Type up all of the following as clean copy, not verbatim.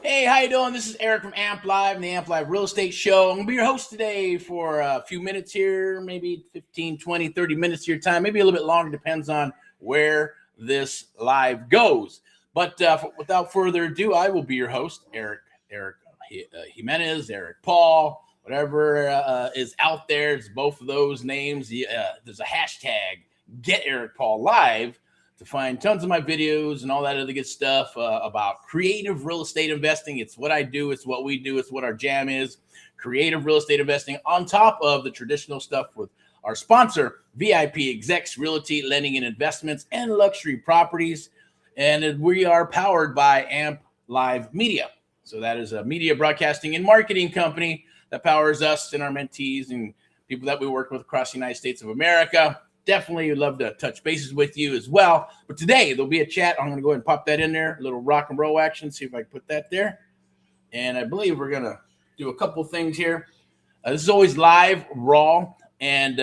Hey, how you doing? This is Eric from Amp Live and the Amp Live Real Estate Show. I'm going to be your host today for a few minutes here, maybe 15, 20, 30 minutes of your time, maybe a little bit longer, depends on where this live goes. But without further ado, I will be your host, Eric Jimenez, Eric Paul, whatever is out there. It's both of those names. There's a hashtag, Get Eric Paul Live, to find tons of my videos and all that other good stuff about creative real estate investing. It's what I do. It's what we do. It's what our jam is. Creative real estate investing on top of the traditional stuff with our sponsor, VIPeXecs, Realty, Lending and Investments, and Luxury Properties. And we are powered by Amp Live Media. So that is a media broadcasting and marketing company that powers us and our mentees and people that we work with across the United States of America. Definitely would love to touch bases with you as well. But today there'll be a chat. I'm going to go ahead and pop that in there. A little rock and roll action. See if I can put that there. And I believe we're going to do a couple things here. This is always live, raw, and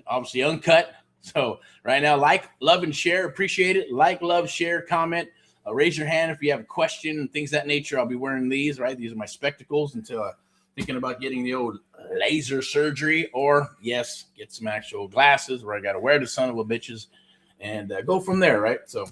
obviously uncut. So right now, like, love, and share. Appreciate it. Like, love, share, comment. Raise your hand if you have a question and things of that nature. I'll be wearing these, right? These are my spectacles until thinking about getting the old laser surgery, or yes, get some actual glasses where I got to wear the son of a bitches and go from there, right? So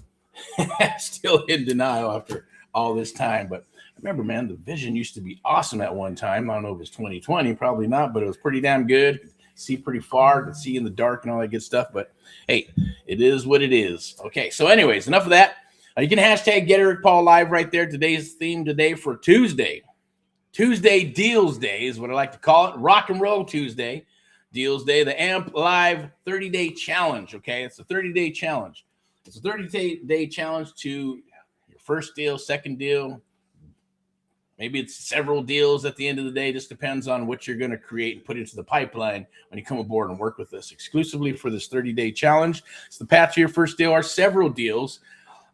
still in denial after all this time. But remember, man, the vision used to be awesome at one time. I don't know if it's 2020, probably not, but it was pretty damn good. Could see pretty far, could see in the dark and all that good stuff. But hey, it is what it is. Okay, so anyways, enough of that. You can hashtag Get Eric Paul Live right there. Today's theme today for Tuesday Deals Day is what I like to call it. Rock and Roll Tuesday, Deals Day, the Amp Live 30-day challenge, okay? It's a 30-day challenge. It's a 30-day challenge to your first deal, second deal. Maybe it's several deals at the end of the day. Just depends on what you're going to create and put into the pipeline when you come aboard and work with us exclusively for this 30-day challenge. It's the path to your first deal are several deals.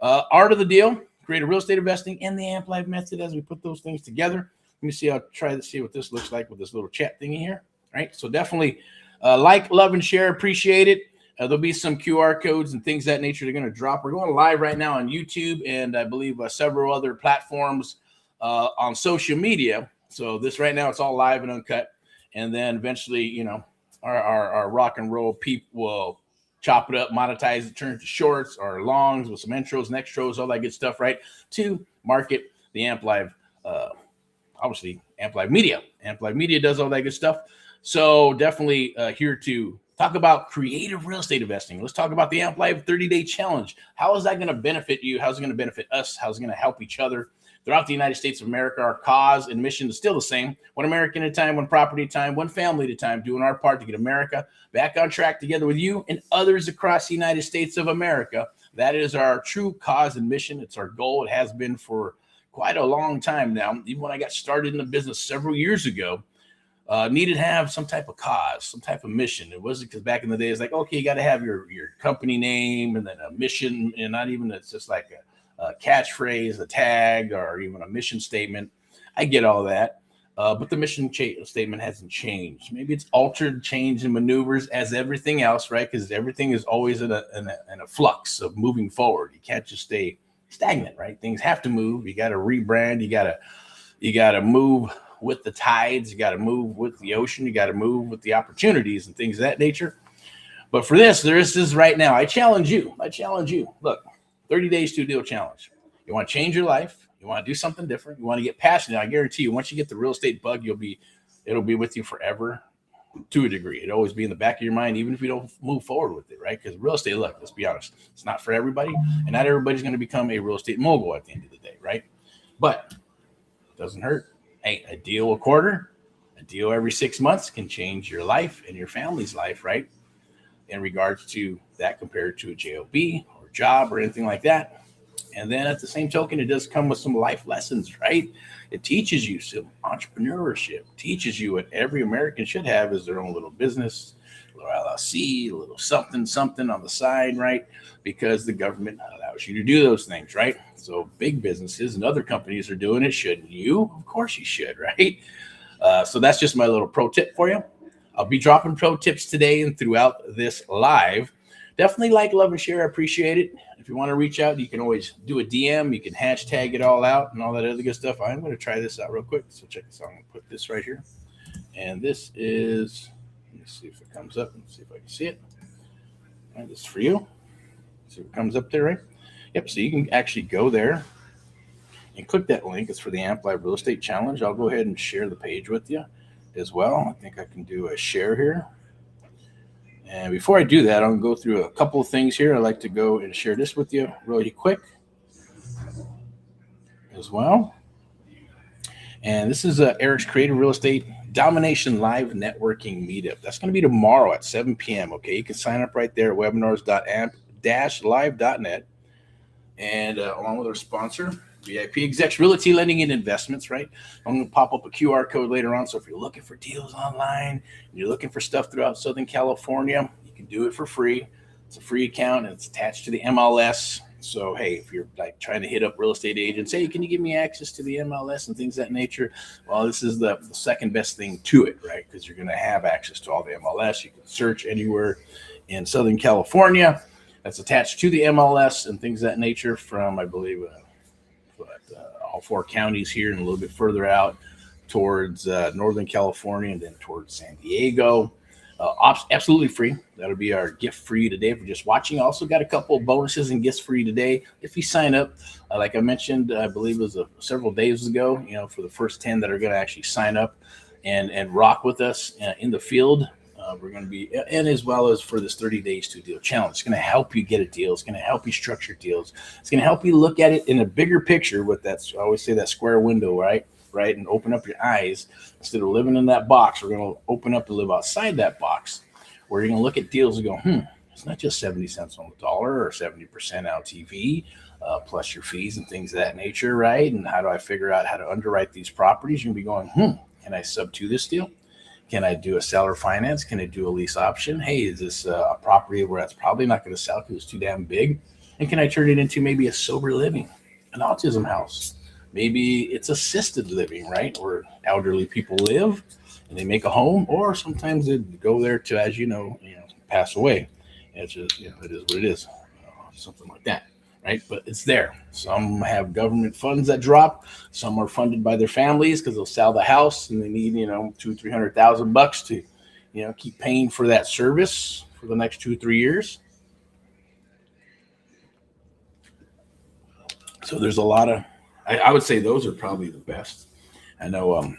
Art of the deal, creative real estate investing, and the Amp Live method as we put those things together. Let me see. I'll try to see what this looks like with this little chat thingy here. All right. So definitely like, love, and share. Appreciate it. There'll be some QR codes and things of that nature they're going to drop. We're going live right now on YouTube and I believe several other platforms on social media. So this right now, it's all live and uncut. And then eventually, you know, our rock and roll people will chop it up, monetize it, turn it to shorts or longs with some intros and extras, all that good stuff, right? To market the Amp Live obviously Amp Live Media. Amp Live Media does all that good stuff. So definitely here to talk about creative real estate investing. Let's talk about the Amp Live 30-day challenge. How is that going to benefit you? How's it going to benefit us? How's it going to help each other throughout the United States of America? Our cause and mission is still the same. One American at a time, one property at a time, one family at a time, doing our part to get America back on track together with you and others across the United States of America. That is our true cause and mission. It's our goal. It has been for quite a long time now. Even when I got started in the business several years ago, needed to have some type of cause, some type of mission. It wasn't because back in the day, it's like, okay, you got to have your company name and then a mission, and not even, it's just like a catchphrase, a tag, or even a mission statement. I get all that. But the mission statement hasn't changed. Maybe it's altered, changed, and maneuvers as everything else, right? Because everything is always in a flux of moving forward. You can't just stay stagnant, right? Things have to move. You got to rebrand. You got to move with the tides. You got to move with the ocean. You got to move with the opportunities and things of that nature. But for this is right now. I challenge you. Look, 30 days to a deal challenge. You want to change your life. You want to do something different. You want to get passionate. I guarantee you, once you get the real estate bug, it'll be with you forever. To a degree, it'll always be in the back of your mind, even if you don't move forward with it, right? Because real estate, look, let's be honest, it's not for everybody, and not everybody's going to become a real estate mogul at the end of the day, right? But it doesn't hurt. Hey, a deal a quarter, a deal every 6 months can change your life and your family's life, right? In regards to that, compared to a job or job or anything like that. And then at the same token, it does come with some life lessons, right? It teaches you some entrepreneurship, teaches you what every American should have is their own little business, a little LLC, a little something on the side, right? Because the government allows you to do those things, right? So big businesses and other companies are doing it. Shouldn't you? Of course you should, right? So that's just my little pro tip for you. I'll be dropping pro tips today and throughout this live. Definitely like, love, and share. I appreciate it. If you want to reach out, you can always do a DM. You can hashtag it all out and all that other good stuff. I'm going to try this out real quick. So check this out. I'm going to put this right here. And this is, let me see if it comes up. Let's see if I can see it. All right, this is for you. See what comes up there, right? Yep. So you can actually go there and click that link. It's for the Amp Live Real Estate Challenge. I'll go ahead and share the page with you as well. I think I can do a share here. And before I do that, I'm going to go through a couple of things here. I'd like to go and share this with you really quick as well. And this is Erick's Creative Real Estate Domination Live Networking Meetup. That's going to be tomorrow at 7 p.m. Okay, you can sign up right there at webinars.amp-live.net. And along with our sponsor, VIPeXecs Realty Lending and Investments, right? I'm going to pop up a QR code later on. So if you're looking for deals online, and you're looking for stuff throughout Southern California, you can do it for free. It's a free account and it's attached to the MLS. So, hey, if you're like trying to hit up real estate agents, hey, can you give me access to the MLS and things of that nature? Well, this is the second best thing to it, right? Because you're going to have access to all the MLS. You can search anywhere in Southern California that's attached to the MLS and things of that nature from, I believe, all 4 counties here and a little bit further out towards Northern California and then towards San Diego. Absolutely free. That'll be our gift for you today if you're just watching. Also got a couple of bonuses and gifts for you today if you sign up. Like I mentioned, I believe it was several days ago, for the first 10 that are going to actually sign up and rock with us in the field. We're going to be, and as well as for this 30 days to deal challenge. It's going to help you get a deal. It's going to help you structure deals. It's going to help you look at it in a bigger picture with that, I always say that square window, right? And open up your eyes. Instead of living in that box, we're going to open up and live outside that box where you're going to look at deals and go, it's not just 70 cents on the dollar or 70% LTV plus your fees and things of that nature, right? And how do I figure out how to underwrite these properties? You're going to be going, can I sub to this deal? Can I do a seller finance? Can I do a lease option? Hey, is this a property where that's probably not going to sell because it's too damn big? And can I turn it into maybe a sober living, an autism house? Maybe it's assisted living, right? Where elderly people live and they make a home, or sometimes they go there to, as you know, pass away. It's just, it is what it is, something like that. Right? But it's there. Some have government funds that drop. Some are funded by their families because they'll sell the house and they need, $200,000-300,000 to, keep paying for that service for the next 2-3 years. So there's a lot of, I would say those are probably the best. I know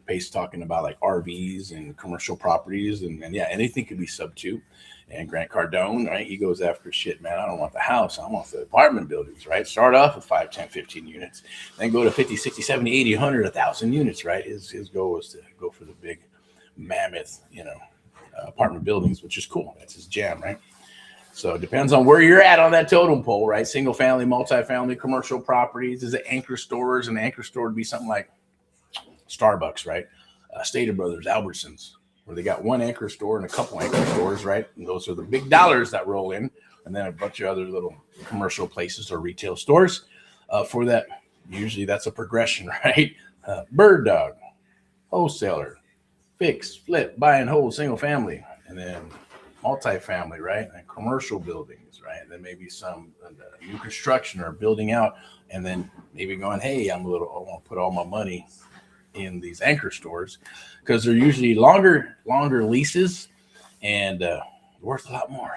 Pace talking about like RVs and commercial properties and anything could be sub to. And Grant Cardone, right? He goes after shit, man. I don't want the house. I want the apartment buildings, right? Start off with 5, 10, 15 units, then go to 50, 60, 70, 80, 100, 1,000 units, right? His goal was to go for the big mammoth, apartment buildings, which is cool. That's his jam, right? So it depends on where you're at on that totem pole, right? Single family, multifamily, commercial properties. Is it anchor stores? And the anchor store would be something like Starbucks, right? Stater Brothers, Albertsons, where they got one anchor store and a couple anchor stores, right? And those are the big dollars that roll in. And then a bunch of other little commercial places or retail stores for that. Usually that's a progression, right? Bird Dog, wholesaler, fix, flip, buy and hold, single family, and then multifamily, right? And commercial buildings, right? And then maybe some new construction or building out, and then maybe going, hey, I want to put all my money in these anchor stores because they're usually longer leases and worth a lot more.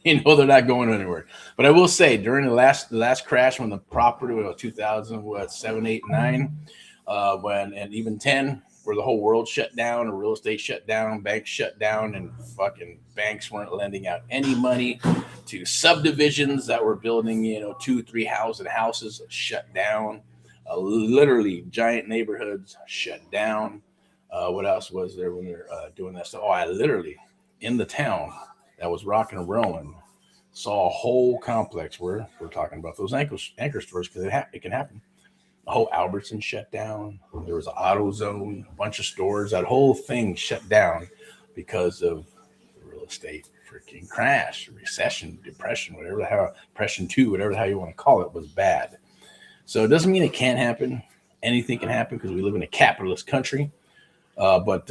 They're not going anywhere. But I will say during the last crash when the property was 2007, 8, 9, and even 10, where the whole world shut down, or real estate shut down, banks shut down, and fucking banks weren't lending out any money to subdivisions that were building, 2-3 houses shut down. Literally giant neighborhoods shut down. What else was there when they're doing that stuff? I literally, in the town that was rocking and rolling, saw a whole complex where we're talking about those anchor stores because it can happen. The whole Albertson shut down. There was an AutoZone, a bunch of stores. That whole thing shut down because of the real estate freaking crash, recession, depression, whatever the hell, depression 2, whatever the hell you want to call it, was bad. So it doesn't mean it can't happen. Anything can happen because we live in a capitalist country. But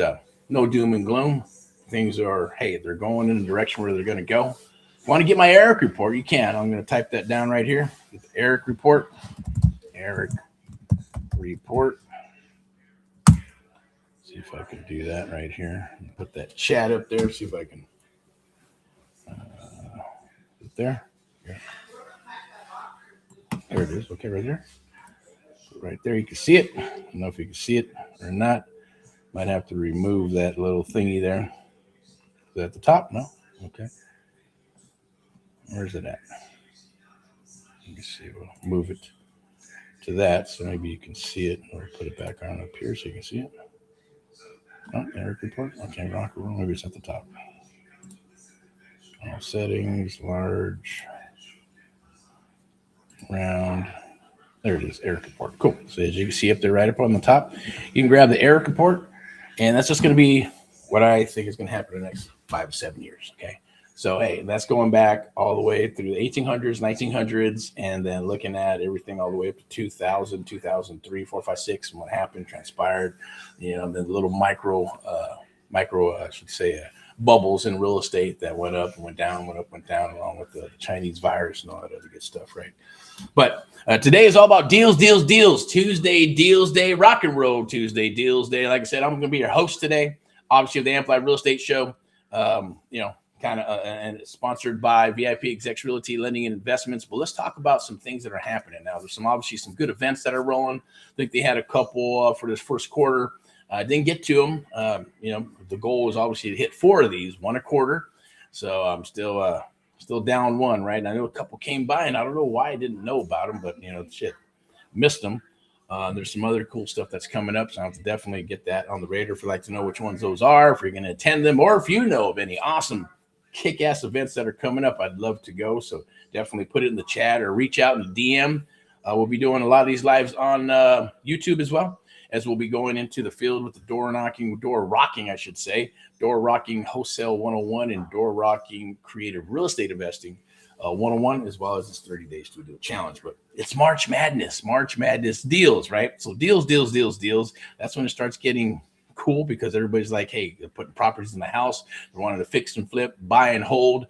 no doom and gloom. Things are, hey, they're going in the direction where they're going to go. If you want to get my Erick report, you can. I'm going to type that down right here. Get the Erick report. Erick report. See if I can do that right here. Put that chat up there. See if I can. Put there. Here. There it is. Okay, right there. Right there. You can see it. I don't know if you can see it or not. Might have to remove that little thingy there. Is it at the top? No. Okay. Where's it at? Let me see. We'll move it to that so maybe you can see it, or put it back on up here so you can see it. Oh, Erick report. Okay, rock and roll. Maybe it's at the top. All settings, large, round. There it is, Erick report. Cool. So as you can see up there right up on the top, you can grab the Erick report, and that's just going to be what I think is going to happen in the next 5 to 7 years. Okay. So, hey, that's going back all the way through the 1800s, 1900s, and then looking at everything all the way up to 2000, 2003, 4, 5, 6, and what happened, transpired, you know, the little micro, I should say, bubbles in real estate that went up and went down, went up, went down, along with the Chinese virus and all that other good stuff, right? But today is all about deals, deals, deals. Tuesday, Deals Day, rock and roll Tuesday, Deals Day. Like I said, I'm going to be your host today, obviously, of the Amplified Real Estate Show. You know, kind of, and it's sponsored by VIPeXecs Realty Lending and Investments. But let's talk about some things that are happening now. There's obviously some good events that are rolling. I think they had a couple for this first quarter. Didn't get to them. You know, the goal was obviously to hit 4 of these, 1 a quarter. So I'm still down 1, right? And I know a couple came by, and I don't know why I didn't know about them, but you know, shit, missed them. There's some other cool stuff that's coming up, so I have to definitely get that on the radar if you'd like to know which ones those are, if you're going to attend them, or if you know of any awesome kick-ass events that are coming up. I'd love to go, so definitely put it in the chat or reach out in the DM. We'll be doing a lot of these lives on YouTube as well, as we'll be going into the field with the door rocking, wholesale 101 and door rocking creative real estate investing 101, as well as this 30 days to do challenge. But it's March Madness deals, right? So deals. That's when it starts getting cool, because everybody's like, hey, they're putting properties in the house. They're wanting to fix and flip, buy and hold.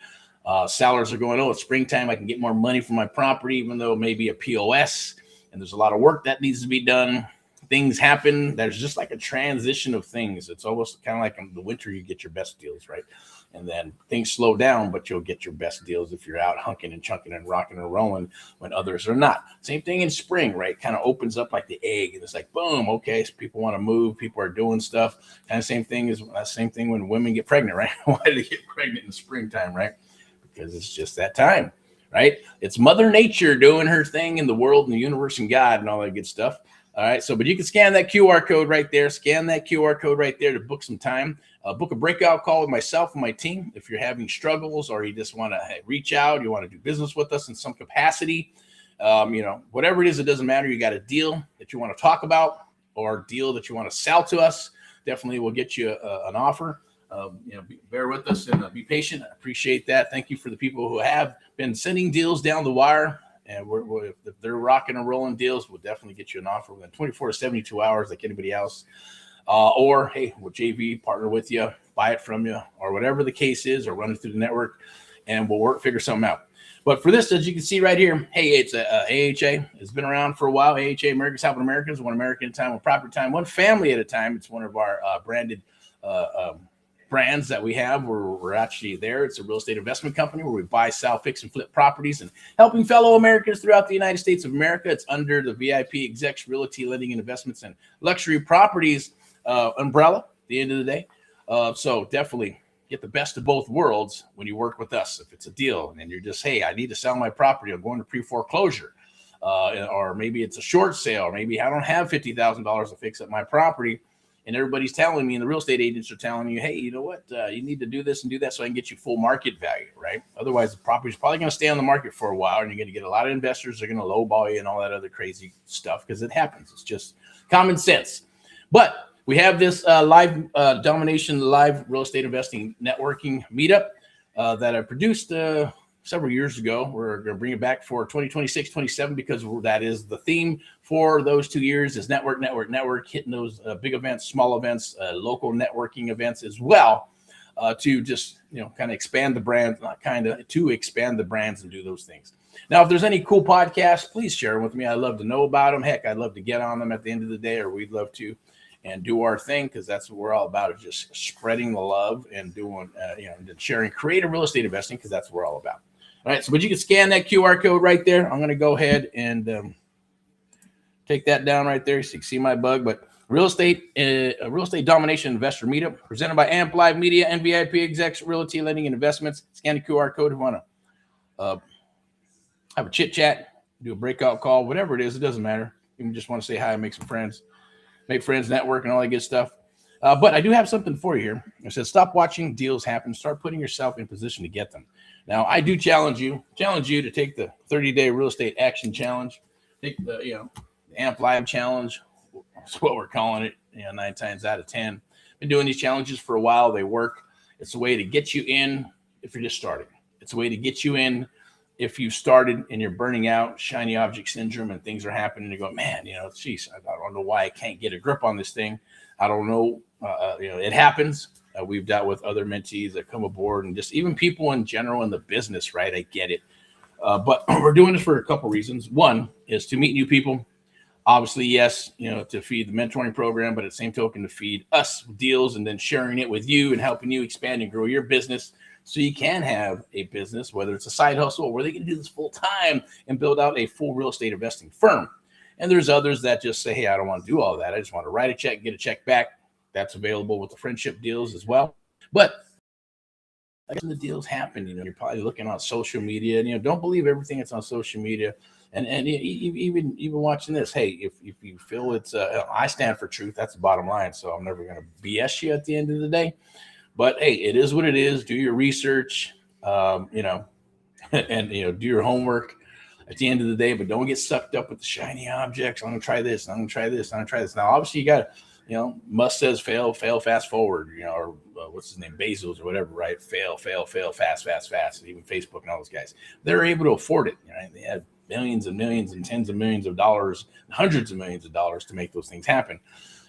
Sellers are going, oh, it's springtime. I can get more money for my property, even though it may be a POS. And there's a lot of work that needs to be done. Things happen. There's just like a transition of things. It's almost kind of like in the winter, you get your best deals, right? And then things slow down, but you'll get your best deals if you're out hunking and chunking and rocking and rolling when others are not. Same thing in spring, right? Kind of opens up like the egg, and it's like, boom, okay, so people want to move, people are doing stuff. Kind of same thing when women get pregnant, right? Why do they get pregnant in the springtime, right? Because it's just that time, right? It's Mother Nature doing her thing in the world and the universe and God and all that good stuff. All right. So, but you can scan that QR code right there. Scan that QR code right there to book some time. Book a breakout call with myself and my team. If you're having struggles, or you just want to reach out, you want to do business with us in some capacity, you know, whatever it is, it doesn't matter. You got a deal that you want to talk about, or a deal that you want to sell to us, definitely we'll get you an offer. You know, bear with us and be patient. I appreciate that. Thank you for the people who have been sending deals down the wire. And if they're rocking and rolling deals, we'll definitely get you an offer within 24 to 72 hours, like anybody else. Or, hey, we'll JV, partner with you, buy it from you, or whatever the case is, or run it through the network, and we'll figure something out. But for this, as you can see right here, hey, it's AHA. It's been around for a while. AHA, America's Helping Americans, one American at a time, one property at a time, one family at a time. It's one of our branded brands that we have. We're actually there. It's a real estate investment company where we buy, sell, fix, and flip properties and helping fellow Americans throughout the United States of America. It's under the VIPeXecs Realty Lending and Investments and Luxury Properties umbrella at the end of the day. So definitely get the best of both worlds when you work with us. If it's a deal and you're just, hey, I need to sell my property, I'm going to pre-foreclosure, or maybe it's a short sale, or maybe I don't have $50,000 to fix up my property, and everybody's telling me, and the real estate agents are telling you, hey, you know what, you need to do this and do that so I can get you full market value, right? Otherwise, the property's probably going to stay on the market for a while, and you're going to get a lot of investors that are going to lowball you and all that other crazy stuff, because it happens. It's just common sense. But we have this live domination, live real estate investing networking meetup that I produced several years ago. We're going to bring it back for 2026, 27, because that is the theme for those 2 years, is network, hitting those big events, small events, local networking events as well. to just, kind of expand the brand, not kind of, to expand the brands and do those things. Now, if there's any cool podcasts, please share them with me. I'd love to know about them. Heck, I'd love to get on them at the end of the day, or we'd love to and do our thing, because that's what we're all about, is just spreading the love and doing, sharing creative real estate investing, because that's what we're all about. All right, so but you can scan that QR code right there. I'm going to go ahead and take that down right there so you can see my bug. But real estate domination investor meetup presented by Amp Live Media and VIPeXecs Realty Lending and Investments. Scan the QR code if you want to have a chit chat, do a breakout call, whatever it is. It doesn't matter. You just want to say hi, make some friends, network, and all that good stuff. But I do have something for you here. It says, stop watching deals happen. Start putting yourself in position to get them. Now, I do challenge you to take the 30-day real estate action challenge. Take the Amp Live challenge. That's what we're calling it. 9 times out of 10. Been doing these challenges for a while. They work. It's a way to get you in if you're just starting. It's a way to get you in if you started and you're burning out, shiny object syndrome, and things are happening. You go, man, geez, I don't know why I can't get a grip on this thing. I don't know. It happens. We've dealt with other mentees that come aboard, and just even people in general in the business, right? I get it. But we're doing this for a couple reasons. One is to meet new people. Obviously, yes, to feed the mentoring program, but at the same token, to feed us deals and then sharing it with you and helping you expand and grow your business so you can have a business, whether it's a side hustle or where they can do this full time and build out a full real estate investing firm. And there's others that just say, hey, I don't want to do all that. I just want to write a check, get a check back. That's available with the friendship deals as well. But the deals happen, you're probably looking on social media, and don't believe everything that's on social media. And even watching this, hey, if you feel it's, I stand for truth. That's the bottom line. So I'm never going to BS you at the end of the day. But hey, it is what it is. Do your research, and do your homework at the end of the day. But don't get sucked up with the shiny objects. I'm going to try this. I'm going to try this. I'm going to try this. Now, obviously, you got to, Musk says fail, fast forward. Or what's his name, Bezos or whatever, right? Fail, fast. And even Facebook and all those guys, they're able to afford it. Right? They have millions and millions and tens of millions of dollars, hundreds of millions of dollars to make those things happen.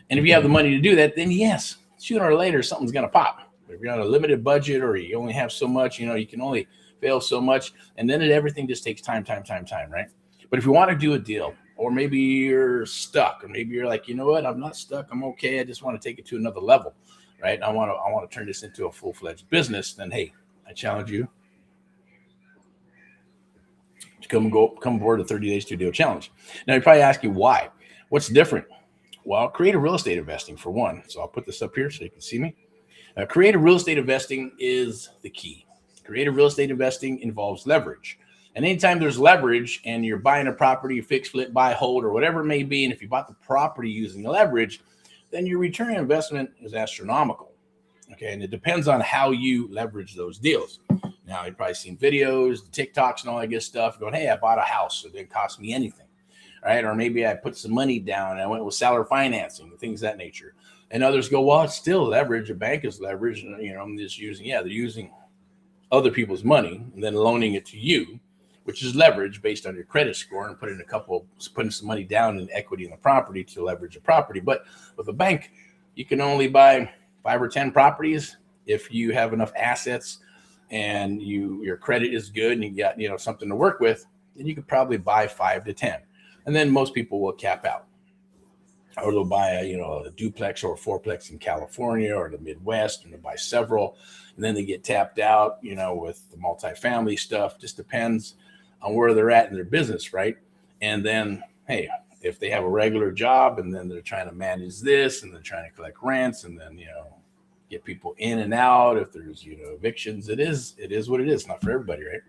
And if you have the money to do that, then yes, sooner or later something's going to pop. If you're on a limited budget or you only have so much, you can only fail so much. And then everything just takes time, right? But if you want to do a deal, or maybe you're stuck, or maybe you're like, you know what, I'm not stuck, I'm okay, I just want to take it to another level, right? I want to turn this into a full-fledged business. Then hey, I challenge you to come aboard the 30 days to a deal challenge. Now you're probably asking why. What's different? Well, creative real estate investing for one. So I'll put this up here so you can see me. Creative real estate investing is the key. Creative real estate investing involves leverage. And anytime there's leverage and you're buying a property, fix, flip, buy, hold, or whatever it may be, and if you bought the property using leverage, then your return on investment is astronomical. Okay, and it depends on how you leverage those deals. Now, you've probably seen videos, TikToks, and all that good stuff going, hey, I bought a house, so it didn't cost me anything. All right, or maybe I put some money down and I went with seller financing, things of that nature. And others go, well, it's still leverage. A bank is leverage. And, I'm just using, they're using other people's money and then loaning it to you, which is leverage based on your credit score, and putting some money down in equity in the property to leverage a property. But with a bank, you can only buy 5 or 10 properties if you have enough assets and your credit is good and you got, something to work with, then you could probably buy 5 to 10. And then most people will cap out. Or they'll buy a duplex or a fourplex in California or the Midwest, and they'll buy several, and then they get tapped out, with the multifamily stuff. Just depends on where they're at in their business, right? And then, hey, if they have a regular job and then they're trying to manage this and they're trying to collect rents and then, get people in and out. If there's, evictions, it is what it is. Not for everybody, right?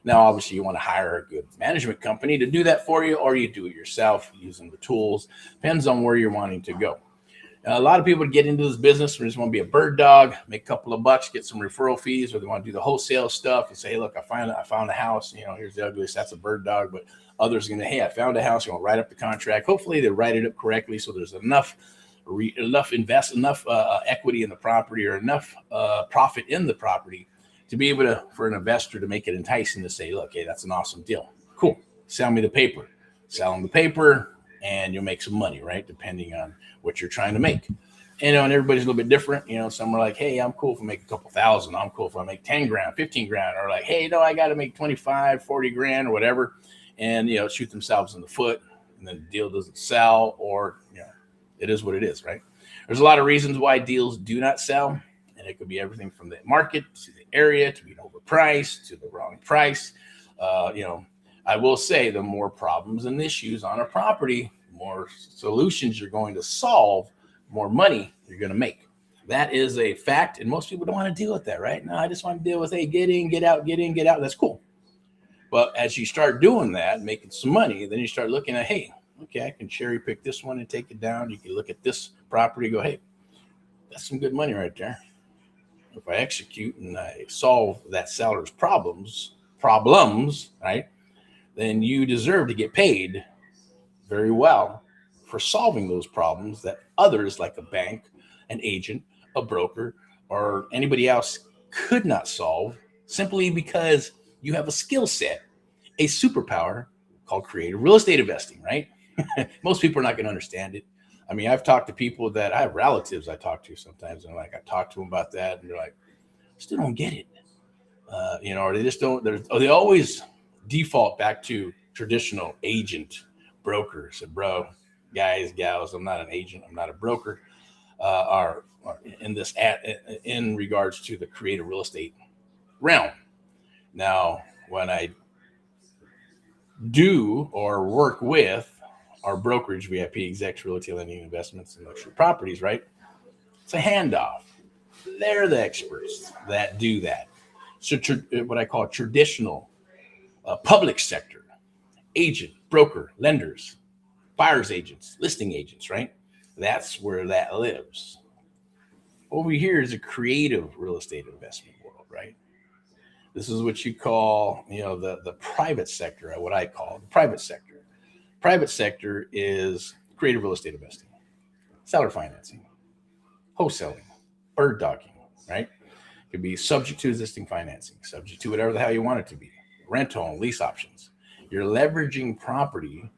Now, obviously, you want to hire a good management company to do that for you, or you do it yourself using the tools. Depends on where you're wanting to go. A lot of people get into this business and just want to be a bird dog, make a couple of bucks, get some referral fees, or they want to do the wholesale stuff and say, hey, look, I found a house. Here's the ugliest. That's a bird dog. But others are going to, hey, I found a house. You want to write up the contract. Hopefully, they write it up correctly so there's enough equity in the property or enough profit in the property to be able for an investor to make it enticing to say, look, hey, that's an awesome deal. Cool. Sell me the paper. Sell them the paper and you'll make some money, right? Depending on what you're trying to make. And everybody's a little bit different. Some are like, hey, I'm cool if I make a couple thousand. I'm cool if I make 10 grand, 15 grand, or like, hey, no, I got to make 25, 40 grand or whatever. And, shoot themselves in the foot, and then the deal doesn't sell, or, it is what it is, right? There's a lot of reasons why deals do not sell. And it could be everything from the market to the area to being overpriced to the wrong price. I will say the more problems and issues on a property, more solutions you're going to solve, more money you're going to make. That is a fact. And most people don't want to deal with that, right? No, I just want to deal with, hey, get in, get out, get in, get out. That's cool. But as you start doing that, making some money, then you start looking at, hey, okay, I can cherry pick this one and take it down. You can look at this property, go, hey, that's some good money right there. If I execute and I solve that seller's problems, right, then you deserve to get paid very well for solving those problems that others, like a bank, an agent, a broker, or anybody else could not solve, simply because you have a skill set, a superpower called creative real estate investing, right? Most people are not going to understand it. I mean, I've talked to people that I have relatives I talk to sometimes, and I talk to them about that, and they're like, still don't get it. Or they just don't, they always default back to traditional agent brokers. And bro, guys, gals, I'm not an agent, I'm not a broker, are in regards to the creative real estate realm. Now, when I do or work with our brokerage, VIPeXecs, Realty, Lending, Investments, and Luxury Properties, right? It's a handoff. They're the experts that do that. So what I call traditional public sector, agent, broker, lenders, buyer's agents, listing agents, right? That's where that lives. Over here is a creative real estate investment world, right? This is what you call, the private sector, what I call the private sector. Private sector is creative real estate investing, seller financing, wholesaling, bird dogging, right? It could be subject to existing financing, subject to whatever the hell you want it to be, rental and lease options. You're leveraging property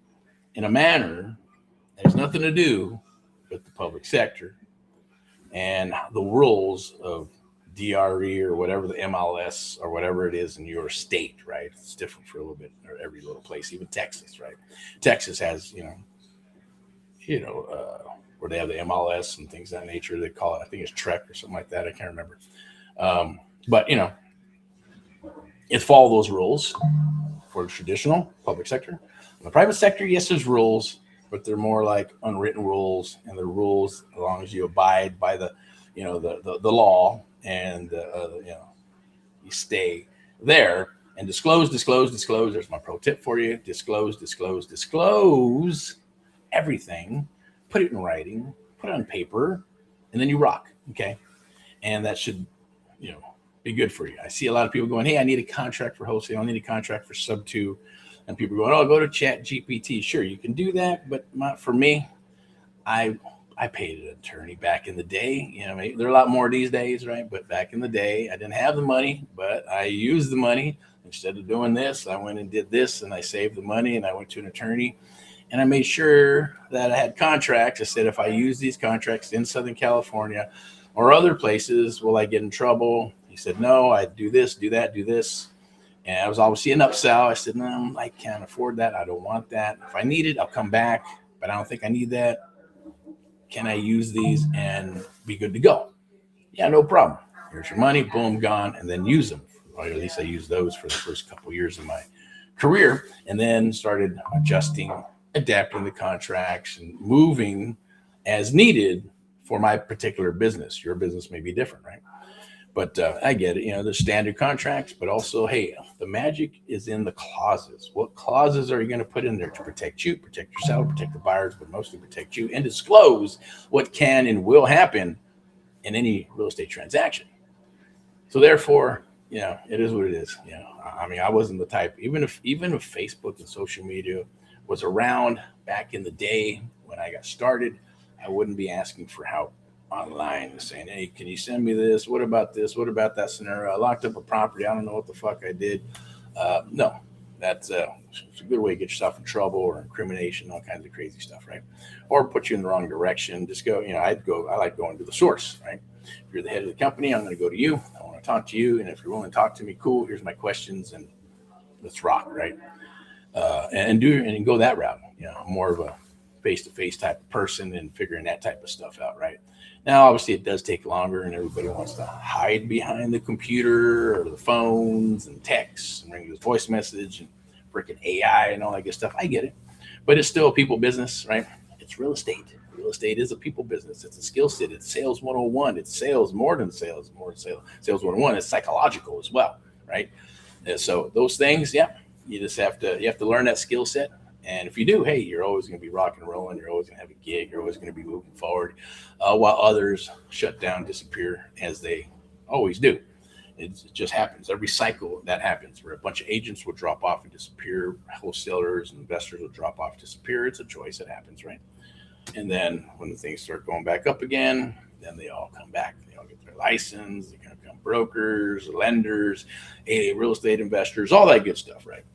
in a manner that has nothing to do with the public sector and the rules of DRE or whatever, the MLS or whatever it is in your state, right? It's different for a little bit, or every little place, even Texas, right? Texas has, where they have the MLS and things of that nature. They call it, I think it's Trek or something like that. I can't remember. But it follow those rules for the traditional public sector. In the private sector, yes, there's rules, but they're more like unwritten rules, and the rules, as long as you abide by the law and you stay there and disclose. There's my pro tip for you. Disclose everything. Put it in writing, put it on paper, and then you rock. Okay. And that should, be good for you. I see a lot of people going, hey, I need a contract for wholesale. I need a contract for sub 2. And people are going, oh, go to Chat GPT. Sure, you can do that. But not for me. I paid an attorney back in the day. There are a lot more these days, right? But back in the day, I didn't have the money, but I used the money. Instead of doing this, I went and did this, and I saved the money, and I went to an attorney. And I made sure that I had contracts. I said, if I use these contracts in Southern California or other places, will I get in trouble? He said, no, I do this, do that, do this. And I was obviously an upsell. I said, no, I can't afford that. I don't want that. If I need it, I'll come back, but I don't think I need that. Can I use these and be good to go? Yeah, no problem. Here's your money, boom, gone, and then use them. Or at least I used those for the first couple of years of my career, and then started adjusting, adapting the contracts, and moving as needed for my particular business. Your business may be different, right? But I get it. There's standard contracts, but also, hey, the magic is in the clauses. What clauses are you going to put in there to protect you, protect your seller, protect the buyers, but mostly protect you, and disclose what can and will happen in any real estate transaction? So therefore, it is what it is. I wasn't the type, even if Facebook and social media was around back in the day when I got started, I wouldn't be asking for help online, saying, hey, can you send me this? What about this? What about that scenario? I locked up a property. I don't know what the fuck I did. No, That's it's a good way to get yourself in trouble or incrimination, all kinds of crazy stuff, right? Or put you in the wrong direction. Just go, I like going to the source, right? If you're the head of the company, I'm going to go to you. I want to talk to you. And if you're willing to talk to me, cool, here's my questions and let's rock, right? And go that route. More of a face-to-face type of person and figuring that type of stuff out, right? Now, obviously, it does take longer, and everybody wants to hide behind the computer or the phones and texts and ring this voice message and freaking AI and all that good stuff. I get it, but it's still a people business, right? It's real estate. Real estate is a people business. It's a skill set. It's sales 101. It's sales more than sales, sales 101. It's psychological as well, right? And so those things, yeah, you have to learn that skill set. And if you do, hey, you're always going to be rocking and rolling. You're always going to have a gig. You're always going to be moving forward, while others shut down, disappear, as they always do. It just happens. Every cycle that happens, where a bunch of agents will drop off and disappear, wholesalers and investors will drop off and disappear. It's a choice. It happens, right? And then when the things start going back up again, then they all come back. They all get their license. They're going to become brokers, lenders, real estate investors, all that good stuff, right?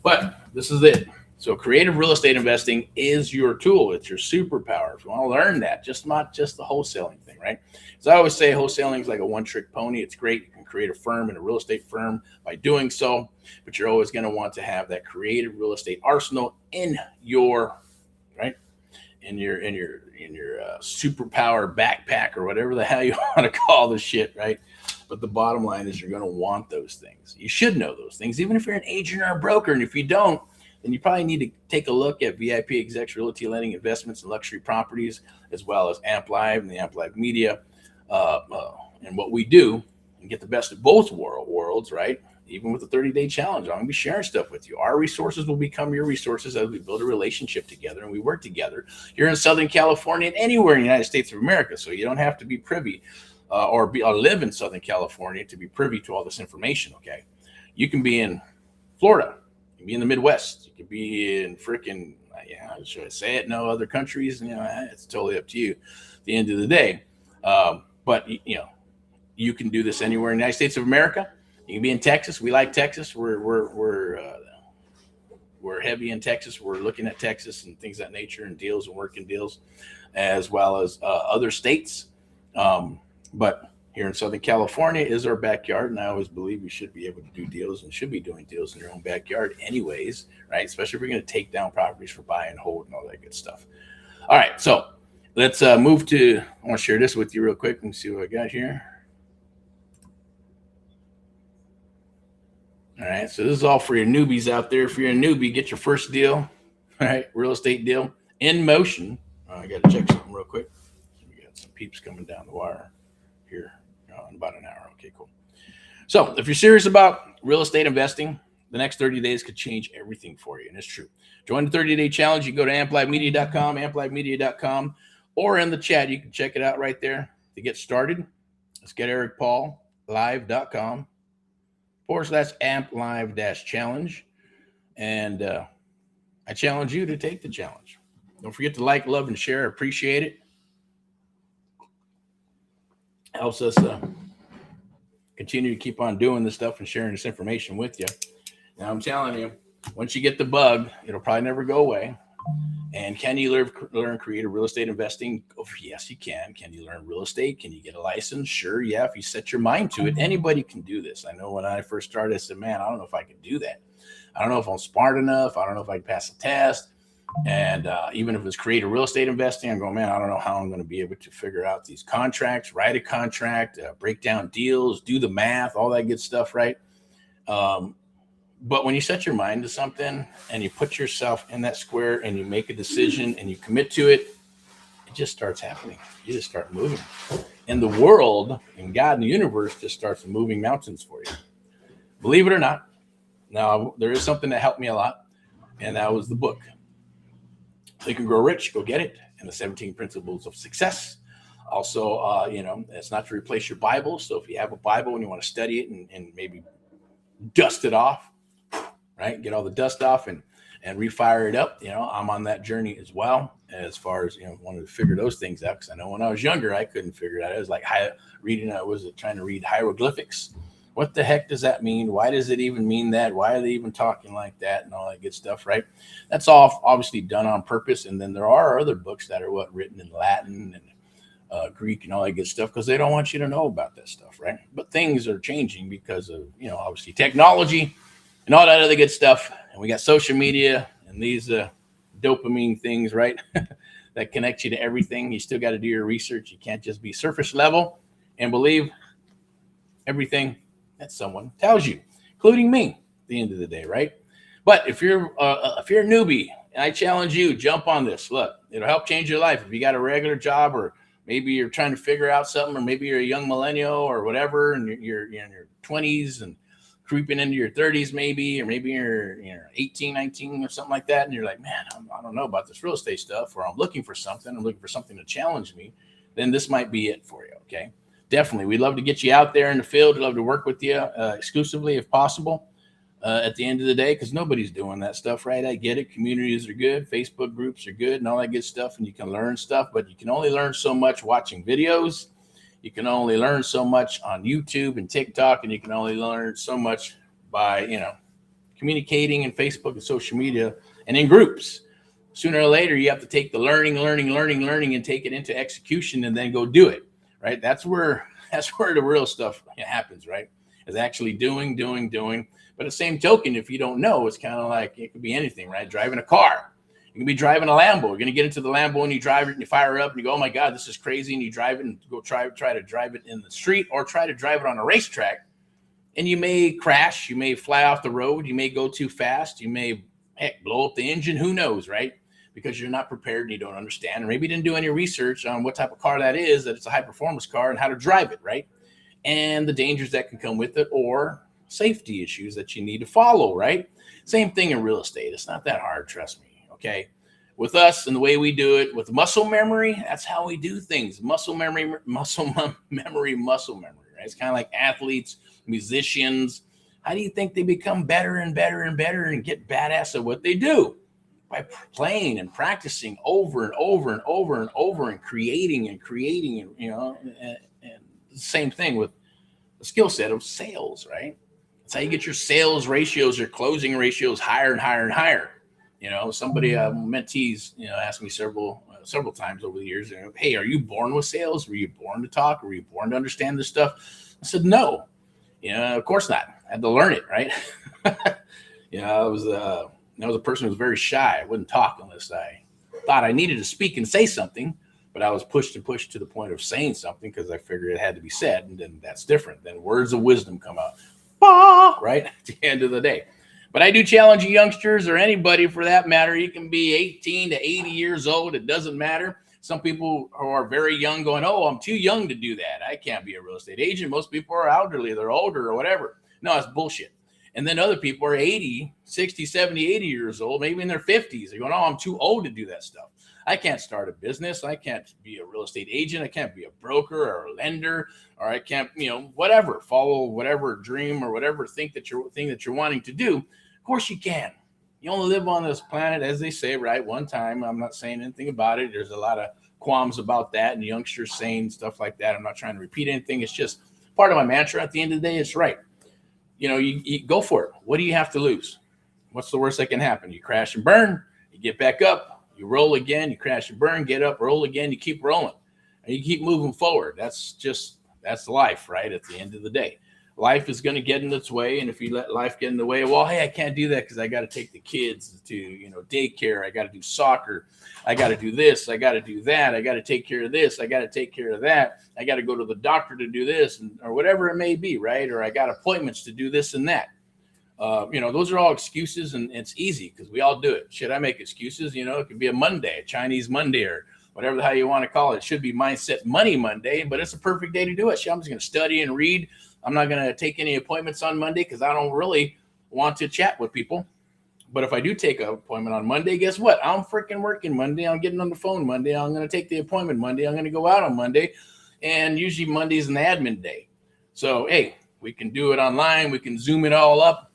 But this is it. So creative real estate investing is your tool. It's your superpower. If you want to learn that, not just the wholesaling thing, right? As I always say, wholesaling is like a one-trick pony. It's great. You can create a firm and a real estate firm by doing so, but you're always going to want to have that creative real estate arsenal in your superpower backpack or whatever the hell you want to call this shit, right? But the bottom line is you're going to want those things. You should know those things, even if you're an agent or a broker. And if you don't, then you probably need to take a look at VIPeXecs Realty Lending Investments and Luxury Properties, as well as Amp Live and the Amp Live Media, and what we do, and get the best of both worlds, right? Even with the 30-day challenge, I'm going to be sharing stuff with you. Our resources will become your resources as we build a relationship together and we work together. You're in Southern California and anywhere in the United States of America, so you don't have to be privy or live in Southern California to be privy to all this information, okay? You can be in Florida. You can be in the Midwest. You could be in freaking, should I say it? No, other countries. It's totally up to you at the end of the day. But you can do this anywhere in the United States of America. You can be in Texas. We like Texas. We're heavy in Texas. We're looking at Texas and things of that nature, and deals and working deals, as well as other states. But here in Southern California is our backyard, and I always believe you should be able to do deals and should be doing deals in your own backyard anyways, right? Especially if you're going to take down properties for buy and hold and all that good stuff. All right, so let's move to, I want to share this with you real quick and see what I got here. All right, so this is all for your newbies out there. If you're a newbie, get your first deal, all right, real estate deal in motion. I got to check something real quick. We got some peeps coming down the wire here in about an hour. Okay, cool. So if you're serious about real estate investing, the next 30 days could change everything for you, and it's true. Join the 30-day challenge. You can go to amplivemedia.com, amplivemedia.com, or in the chat, you can check it out right there to get started. Let's get ErickPaulLive.com/amplive-challenge. And I challenge you to take the challenge. Don't forget to like, love, and share. Appreciate it. Helps us continue to keep on doing this stuff and sharing this information with you. Now, I'm telling you, once you get the bug, it'll probably never go away. And can you learn creative real estate investing? Oh, yes, you can. Can you learn real estate? Can you get a license? Sure, yeah, if you set your mind to it. Anybody can do this. I know when I first started, I said, man, I don't know if I can do that. I don't know if I'm smart enough. I don't know if I can pass the test. And even if it's creative real estate investing, I'm going, man, I don't know how I'm going to be able to figure out these contracts, write a contract, break down deals, do the math, all that good stuff, right? But when you set your mind to something and you put yourself in that square and you make a decision and you commit to it, it just starts happening. You just start moving. And the world and God and the universe just starts moving mountains for you. Believe it or not. Now, there is something that helped me a lot, and that was the book. Think and Grow Rich, go get it. And the 17 Principles of Success. Also, it's not to replace your Bible. So if you have a Bible and you want to study it and maybe dust it off, right? Get all the dust off and refire it up. I'm on that journey as well, as far as, wanted to figure those things out. Because I know when I was younger, I couldn't figure it out. It was like trying to read hieroglyphics What the heck does that mean? Why does it even mean that? Why are they even talking like that and all that good stuff, right? That's all obviously done on purpose. And then there are other books that are written in Latin and Greek and all that good stuff because they don't want you to know about that stuff, right? But things are changing because of, obviously technology and all that other good stuff. And we got social media and these dopamine things, right? That connect you to everything. You still got to do your research. You can't just be surface level and believe everything that someone tells you, including me at the end of the day, right? But if you're a newbie, and I challenge you, jump on this. Look, it'll help change your life. If you got a regular job, or maybe you're trying to figure out something, or maybe you're a young millennial or whatever, and you're in your 20s and creeping into your 30s maybe, or maybe you're 18, 19 or something like that, and you're like, man, I don't know about this real estate stuff, or I'm looking for something to challenge me, then this might be it for you, okay? Definitely. We'd love to get you out there in the field. We'd love to work with you exclusively if possible at the end of the day, because nobody's doing that stuff, right? I get it. Communities are good. Facebook groups are good and all that good stuff. And you can learn stuff, but you can only learn so much watching videos. You can only learn so much on YouTube and TikTok, and you can only learn so much by, communicating in Facebook and social media and in groups. Sooner or later, you have to take the learning, and take it into execution and then go do it. Right. That's where the real stuff happens, right? Is actually doing. But at the same token, if you don't know, it's kind of like it could be anything, right? Driving a car. You can be driving a Lambo. You're going to get into the Lambo and you drive it and you fire it up and you go, oh my God, this is crazy. And you drive it and go try to drive it in the street or try to drive it on a racetrack. And you may crash. You may fly off the road. You may go too fast. You may blow up the engine. Who knows, right? Because you're not prepared and you don't understand, or maybe you didn't do any research on what type of car that is, that it's a high performance car and how to drive it, right? And the dangers that can come with it, or safety issues that you need to follow, right? Same thing in real estate. It's not that hard, trust me, okay? With us and the way we do it, with muscle memory, that's how we do things. Muscle memory, right? It's kind of like athletes, musicians. How do you think they become better and better and better and get badass at what they do? By playing and practicing over and over and over and over and creating and the same thing with the skill set of sales, right? That's how you get your sales ratios or closing ratios higher and higher and higher. Somebody, mentees, asked me several times over the years, hey, are you born with sales? Were you born to talk? Were you born to understand this stuff? I said, no, of course not. I had to learn it, right? I was a person who was very shy. I wouldn't talk unless I thought I needed to speak and say something, but I was pushed to the point of saying something because I figured it had to be said, and then that's different. Then words of wisdom come out, right, at the end of the day. But I do challenge you youngsters, or anybody for that matter. You can be 18 to 80 years old. It doesn't matter. Some people who are very young going, oh, I'm too young to do that. I can't be a real estate agent. Most people are elderly. They're older or whatever. No, it's bullshit. And then other people are 80, 60, 70, 80 years old, maybe in their 50s. They're going, oh, I'm too old to do that stuff. I can't start a business. I can't be a real estate agent. I can't be a broker or a lender, or I can't, whatever, follow whatever dream or whatever thing that you're wanting to do. Of course you can. You only live on this planet, as they say, right, one time. I'm not saying anything about it. There's a lot of qualms about that and youngsters saying stuff like that. I'm not trying to repeat anything. It's just part of my mantra. At the end of the day, it's right. You go for it. What do you have to lose? What's the worst that can happen? You crash and burn, you get back up, you roll again, you crash and burn, get up, roll again, you keep rolling, and you keep moving forward. That's life, right? At the end of the day, life is going to get in its way. And if you let life get in the way, well, hey, I can't do that because I got to take the kids to, daycare. I got to do soccer. I got to do this. I got to do that. I got to take care of this. I got to take care of that. I got to go to the doctor to do this, or whatever it may be, right? Or I got appointments to do this and that. Those are all excuses, and it's easy because we all do it. Should I make excuses? It could be a Monday, a Chinese Monday, or whatever the hell you want to call it. It should be Mindset Money Monday, but it's a perfect day to do it. I'm just going to study and read. I'm not going to take any appointments on Monday because I don't really want to chat with people. But if I do take an appointment on Monday, guess what? I'm freaking working Monday. I'm getting on the phone Monday. I'm going to take the appointment Monday. I'm going to go out on Monday. And usually Monday's an admin day. So, hey, we can do it online. We can Zoom it all up.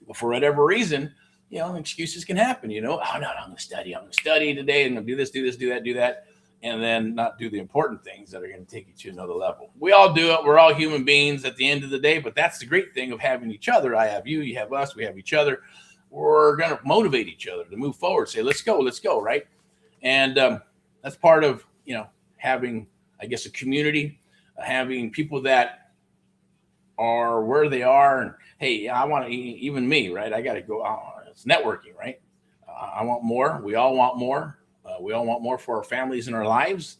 But for whatever reason, excuses can happen. Oh, no, I'm going to study. I'm going to study today. I'm going to do this, do that. and then not do the important things that are going to take you to another level. We all do it. We're all human beings at the end of the day, but that's the great thing of having each other. I have you, you have us, we have each other. We're going to motivate each other to move forward, say, let's go, right? And that's part of, having, I guess, a community, having people that are where they are. And hey, I want to, even me, right? I got to go out. It's networking, right? I want more. We all want more. We all want more for our families and our lives.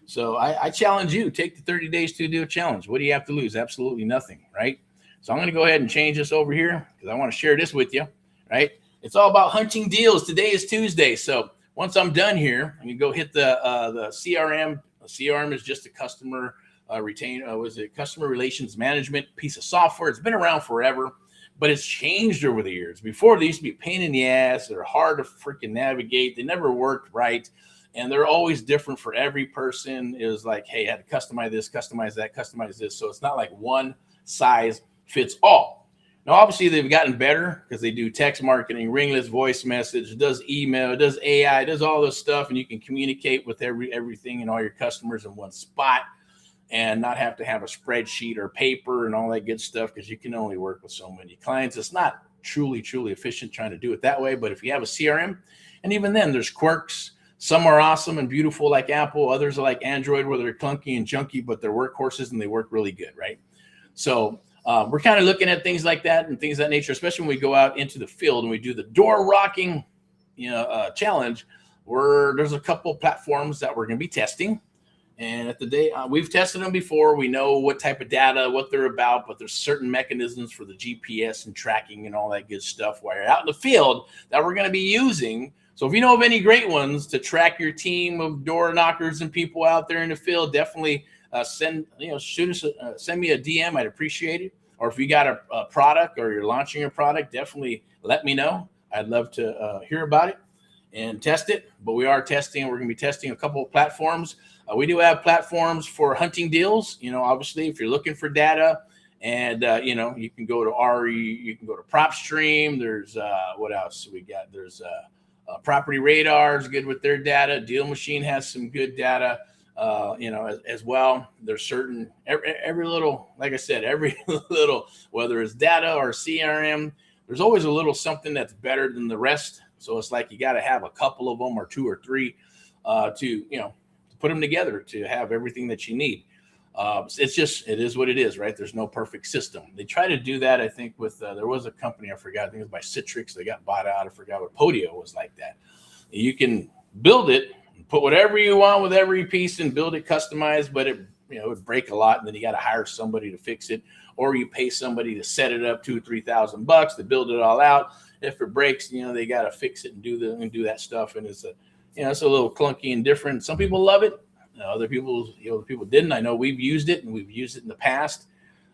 So I challenge you, take the 30 days to do a challenge. What do you have to lose? Absolutely nothing, right? So I'm going to go ahead and change this over here because I want to share this with you, right? It's all about hunting deals. Today is Tuesday. So once I'm done here, I'm going to go hit the CRM. A CRM is just a customer customer relations management piece of software. It's been around forever, but it's changed over the years. Before, they used to be a pain in the ass. They're hard to freaking navigate. They never worked right. And they're always different for every person. It was like, hey, I had to customize this, customize that, customize this. So it's not like one size fits all. Now, obviously, they've gotten better because they do text marketing, ringless voice message, it does email, it does AI, it does all this stuff. And you can communicate with everything and all your customers in one spot and not have to have a spreadsheet or paper and all that good stuff because you can only work with so many clients. It's not truly efficient trying to do it that way. But if you have a CRM, and even then, there's quirks. Some are awesome and beautiful like Apple. Others are like Android where they're clunky and junky, but they're workhorses and they work really good, right? So we're kind of looking at things like that and things of that nature, especially when we go out into the field and we do the door rocking, challenge, where there's a couple platforms that we're going to be testing. And at the day, we've tested them before. We know what type of data, what they're about, but there's certain mechanisms for the GPS and tracking and all that good stuff while you're out in the field that we're going to be using. So if you know of any great ones to track your team of door knockers and people out there in the field, definitely send me a DM. I'd appreciate it. Or if you got a product or you're launching a product, definitely let me know. I'd love to hear about it and test it. But we are testing. We're going to be testing a couple of platforms. We do have platforms for hunting deals. Obviously, if you're looking for data, and you can go to you can go to PropStream. There's what else we got? There's Property Radar is good with their data. Deal Machine has some good data. As well. There's certain every little, like I said, every little, whether it's data or CRM, there's always a little something that's better than the rest. So it's like you got to have a couple of them or two or three to put them together to have everything that you need. It is what it is, right? There's no perfect system. They try to do that, I think, with there was a company, I forgot, I think it was by Citrix. They got bought out. I forgot what Podio was like that. You can build it, put whatever you want with every piece and build it customized, but it would break a lot, and then you got to hire somebody to fix it, or you pay somebody to set it up $2,000-3,000 to build it all out. If it breaks, they got to fix it and do that stuff, and it's a little clunky and different. Some people love it, other people didn't. I know we've used it and we've used it in the past,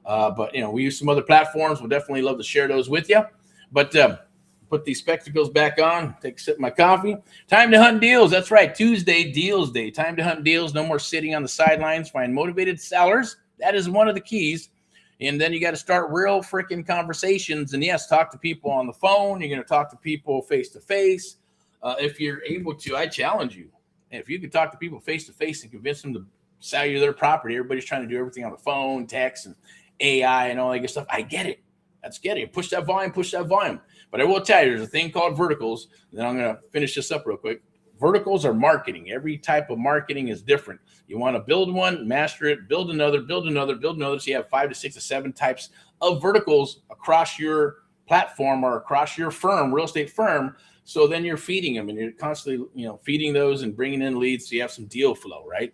but we use some other platforms. We'll definitely love to share those with you. But put these spectacles back on, take a sip of my coffee. Time to hunt deals. That's right. Tuesday, deals day. Time to hunt deals. No more sitting on the sidelines. Find motivated sellers. That is one of the keys. And then you got to start real freaking conversations. And yes, talk to people on the phone. You're going to talk to people face to face. If you're able to, I challenge you. If you could talk to people face to face and convince them to sell you their property, everybody's trying to do everything on the phone, text, and AI and all that good stuff. I get it. Let's get it. Push that volume. But I will tell you, there's a thing called verticals. And then I'm going to finish this up real quick. Verticals are marketing. Every type of marketing is different. You want to build one, master it, build another. So you have 5 to 6 to 7 types of verticals across your platform or across your firm, real estate firm. So then you're feeding them and you're constantly, feeding those and bringing in leads. So you have some deal flow, right?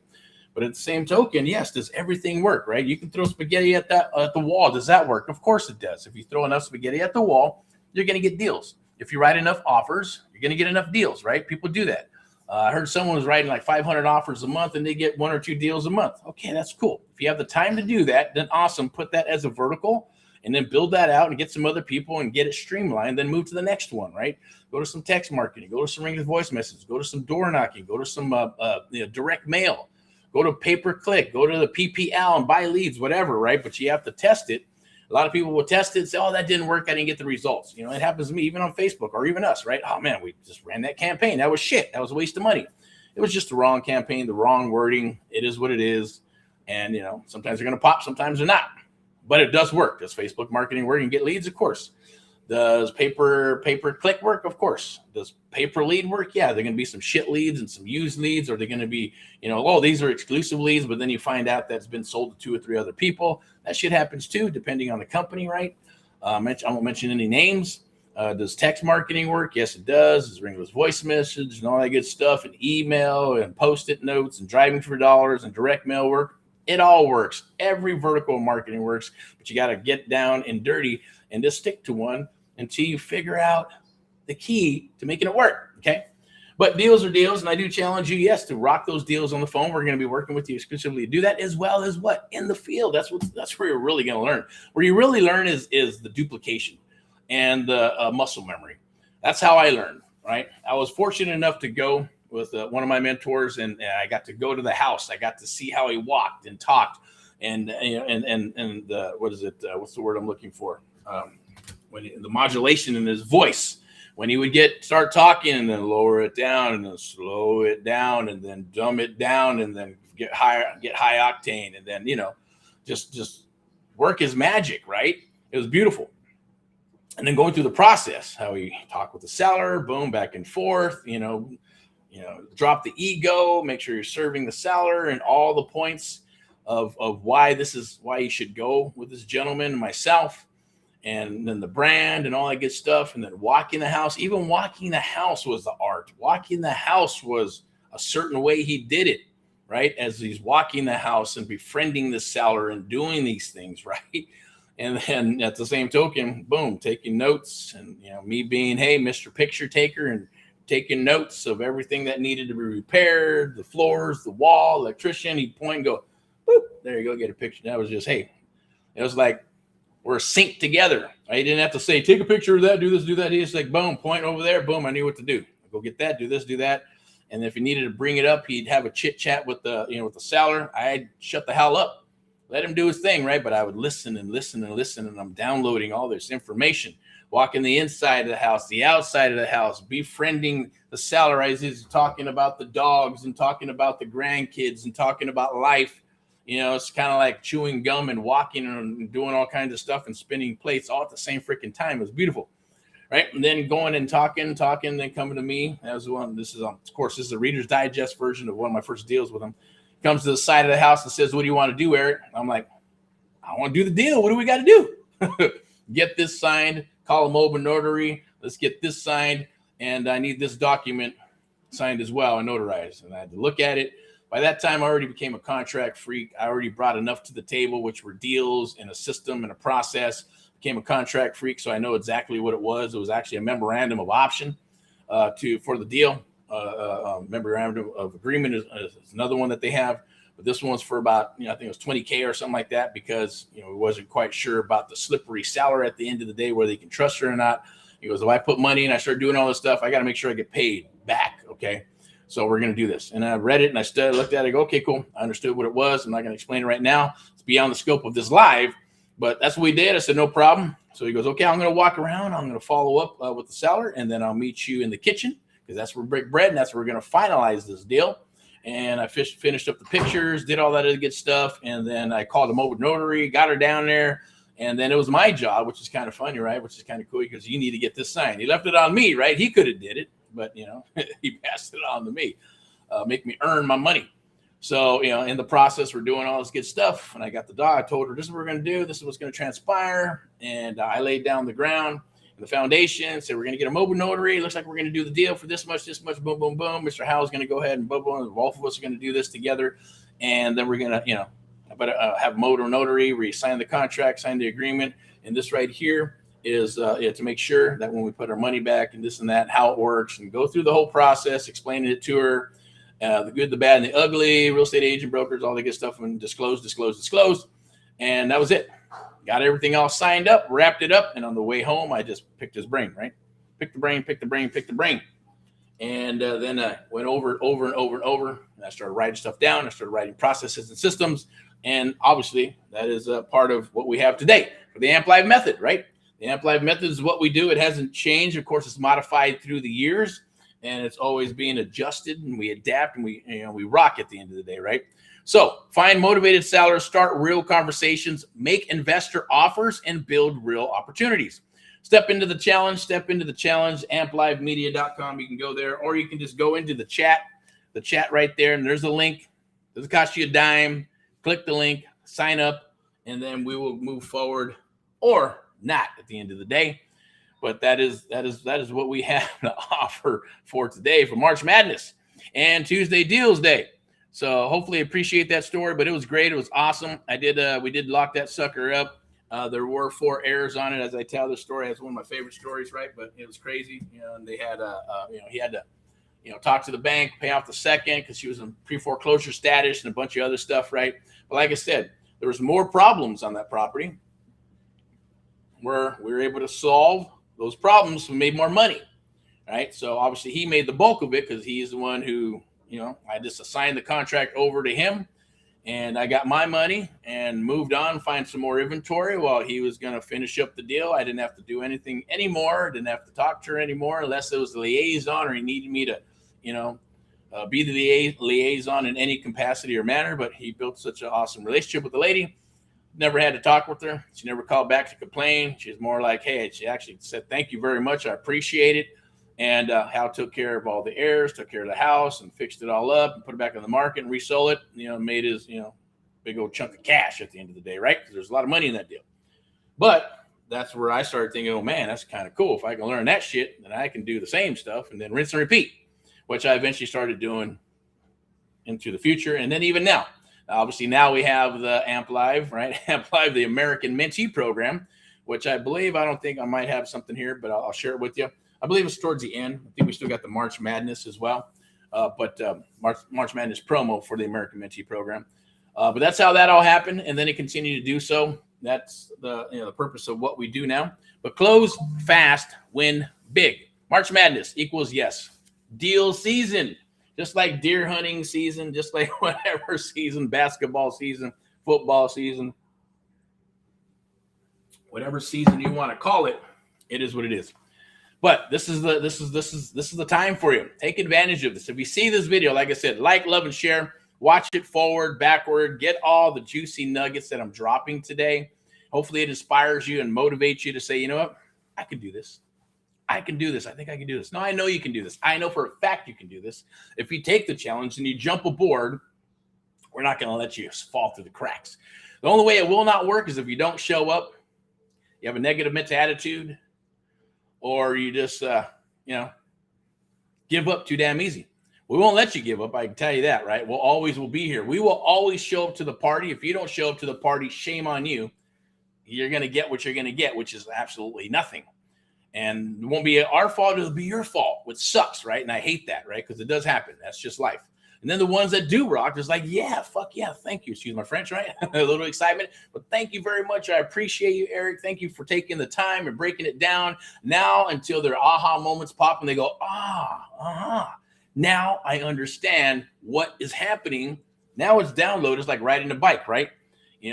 But at the same token, yes, does everything work, right? You can throw spaghetti at the wall. Does that work? Of course it does. If you throw enough spaghetti at the wall, you're going to get deals. If you write enough offers, you're going to get enough deals, right? People do that. I heard someone was writing like 500 offers a month and they get 1 or 2 deals a month. Okay, that's cool. If you have the time to do that, then awesome. Put that as a vertical and then build that out and get some other people and get it streamlined. Then move to the next one, right? Go to some text marketing. Go to some ringless voice messages. Go to some door knocking. Go to some direct mail. Go to pay-per-click. Go to the PPL and buy leads, whatever, right? But you have to test it. A lot of people will test it and say, oh, that didn't work. I didn't get the results. It happens to me even on Facebook or even us, right? Oh, man, we just ran that campaign. That was shit. That was a waste of money. It was just the wrong campaign, the wrong wording. It is what it is. And, sometimes they're going to pop, sometimes they're not. But it does work. Does Facebook marketing work and get leads? Of course. Does pay-per-click work? Of course. Does pay-per-lead work? Yeah, they're going to be some shit leads and some used leads, or they're going to be, these are exclusive leads, but then you find out that's been sold to 2 or 3 other people. That shit happens too, depending on the company, right? I won't mention any names. Does text marketing work? Yes, it does. Does ringless voice message and all that good stuff, and email and post-it notes and driving for dollars and direct mail work? It all works. Every vertical marketing works, but you got to get down and dirty and just stick to one until you figure out the key to making it work, okay? But deals are deals, and I do challenge you, yes, to rock those deals on the phone. We're going to be working with you exclusively to do that, as well as what? In the field. That's where you're really going to learn. Where you really learn is the duplication and the muscle memory. That's how I learned, right? I was fortunate enough to go with one of my mentors, and I got to go to the house. I got to see how he walked and talked, and what is it? What's the word I'm looking for? The modulation in his voice, when he would start talking and then lower it down and then slow it down and then dumb it down and then get high octane and then just work his magic, right? It was beautiful. And then going through the process, how he talked with the seller, boom, back and forth, drop the ego, make sure you're serving the seller and all the points of why you should go with this gentleman and myself. And then the brand and all that good stuff. And then walking the house, even walking the house was the art. Walking the house was a certain way he did it, right? As he's walking the house and befriending the seller and doing these things, right? And then at the same token, boom, taking notes and, me being, hey, Mr. Picture Taker, and taking notes of everything that needed to be repaired, the floors, the wall, electrician. He'd point and go, boop, there you go, get a picture. That was just, hey, it was like, we're synced together. I didn't have to say, take a picture of that, do this, do that. He just like, boom, point over there, boom, I knew what to do. Go get that, do this, do that. And if he needed to bring it up, he'd have a chit chat with the seller. I'd shut the hell up, let him do his thing, right? But I would listen and listen and listen, and I'm downloading all this information, walking the inside of the house, the outside of the house, befriending the seller as he's talking about the dogs and talking about the grandkids and talking about life. It's kind of like chewing gum and walking and doing all kinds of stuff and spinning plates all at the same freaking time. It was beautiful, right? And then going and talking, then coming to me as one. This is a Reader's Digest version of one of my first deals with him. Comes to the side of the house and says, "What do you want to do, Eric?" I'm like, "I want to do the deal. What do we got to do?" Get this signed. Call a mobile notary. Let's get this signed, and I need this document signed as well and notarized. And I had to look at it. By that time, I already became a contract freak. I already brought enough to the table, which were deals and a system and a process. Became a contract freak, so I know exactly what it was. It was actually a memorandum of option for the deal. Memorandum of agreement is another one that they have. But this one's for about, I think it was $20K or something like that, because, we wasn't quite sure about the slippery seller at the end of the day, whether they can trust her or not. He goes, if I put money and I start doing all this stuff, I got to make sure I get paid back. Okay. So we're going to do this. And I read it and I looked at it. I go, okay, cool. I understood what it was. I'm not going to explain it right now. It's beyond the scope of this live, but that's what we did. I said, no problem. So he goes, okay, I'm going to walk around. I'm going to follow up with the seller, and then I'll meet you in the kitchen, because that's where we break bread, and that's where we're going to finalize this deal. And I finished up the pictures, did all that other good stuff. And then I called a mobile notary, got her down there. And then it was my job, which is kind of funny, right? Which is kind of cool, because you need to get this signed. He left it on me, right? He could have did it, but, he passed it on to me, make me earn my money. So, in the process, we're doing all this good stuff. And I got the dog. I told her, this is what we're going to do. This is what's going to transpire. And I laid down the ground and the foundation. Said, we're going to get a mobile notary. It looks like we're going to do the deal for this much, boom, boom, boom. Mr. Howell's going to go ahead and boom, boom. Both of us are going to do this together. And then we're going to, have a mobile notary. We sign the contract, sign the agreement. And this right here is to make sure that when we put our money back and this and that, how it works, and go through the whole process, explaining it to her, the good, the bad, and the ugly, real estate agent, brokers, all the good stuff, and disclose. And that was it. Got everything all signed up, wrapped it up. And on the way home, I just picked his brain, right? Picked the brain. And then I went over and over. And I started writing stuff down. I started writing processes and systems. And obviously, that is a part of what we have today for the AMP Live method, right? The AMP Live method is what we do. It hasn't changed. Of course, it's modified through the years. and it's always being adjusted, and we adapt, and we rock at the end of the day, right? So find motivated sellers, start real conversations, make investor offers, and build real opportunities. Step into the challenge, amplivemedia.com. You can go there, or you can just go into the chat right there, and there's a link. Doesn't cost you a dime. Click the link, sign up, and then we will move forward, or not at the end of the day. But that is what we have to offer for today for March Madness and Tuesday Deals Day. So hopefully appreciate that story, but it was great. It was awesome. We did lock that sucker up. There were 4 errors on it. As I tell the story, it's one of my favorite stories, right? But it was crazy. And they had, he had to, talk to the bank, pay off the second because she was in pre-foreclosure status and a bunch of other stuff, right? But like I said, there was more problems on that property where we were able to solve those problems and made more money, right? So obviously he made the bulk of it because he's the one who, I just assigned the contract over to him, and I got my money and moved on, find some more inventory while he was going to finish up the deal. I didn't have to do anything anymore. Didn't have to talk to her anymore unless it was the liaison or he needed me to, be the liaison in any capacity or manner. But he built such an awesome relationship with the lady. Never had to talk with her. She never called back to complain. She's more like, hey, she actually said, thank you very much. I appreciate it. And Hal took care of all the errors, took care of the house and fixed it all up and put it back on the market and resold it, made his, big old chunk of cash at the end of the day, right? Because there's a lot of money in that deal. But that's where I started thinking, oh man, that's kind of cool. If I can learn that shit, then I can do the same stuff and then rinse and repeat, which I eventually started doing into the future. And then even now, obviously now we have the Amp Live, right? Amp Live, the American Mentee Program, which I believe, I don't think I might have something here, but I'll share it with you. I believe it's towards the end. I think we still got the March Madness as well, but March Madness promo for the American Mentee Program. But that's how that all happened, and then it continued to do so. That's the purpose of what we do now. But close fast, win big. March Madness equals yes. Deal season, just like deer hunting season, just like whatever season, basketball season, football season, whatever season you want to call it, it is what it is. But this is the time for you. Take advantage of this. If you see this video, like I said, like, love, and share. Watch it forward, backward. Get all the juicy nuggets that I'm dropping today. Hopefully it inspires you and motivates you to say, you know what? I can do this. I can do this. I think I can do this. No, I know you can do this. I know for a fact you can do this. If you take the challenge and you jump aboard, we're not going to let you fall through the cracks. The only way it will not work is if you don't show up, you have a negative mental attitude, or you just, give up too damn easy. We won't let you give up. I can tell you that, right? We'll always will be here. We will always show up to the party. If you don't show up to the party, shame on you. You're going to get what you're going to get, which is absolutely nothing. And it won't be our fault. It'll be your fault, which sucks, right? And I hate that, right? Because it does happen. That's just life. And then the ones that do rock, is like, yeah, fuck yeah, thank you. Excuse my French, right? A little excitement, but thank you very much. I appreciate you, Eric. Thank you for taking the time and breaking it down now until their aha moments pop and they go, now I understand what is happening. Now it's download. It's like riding a bike, right?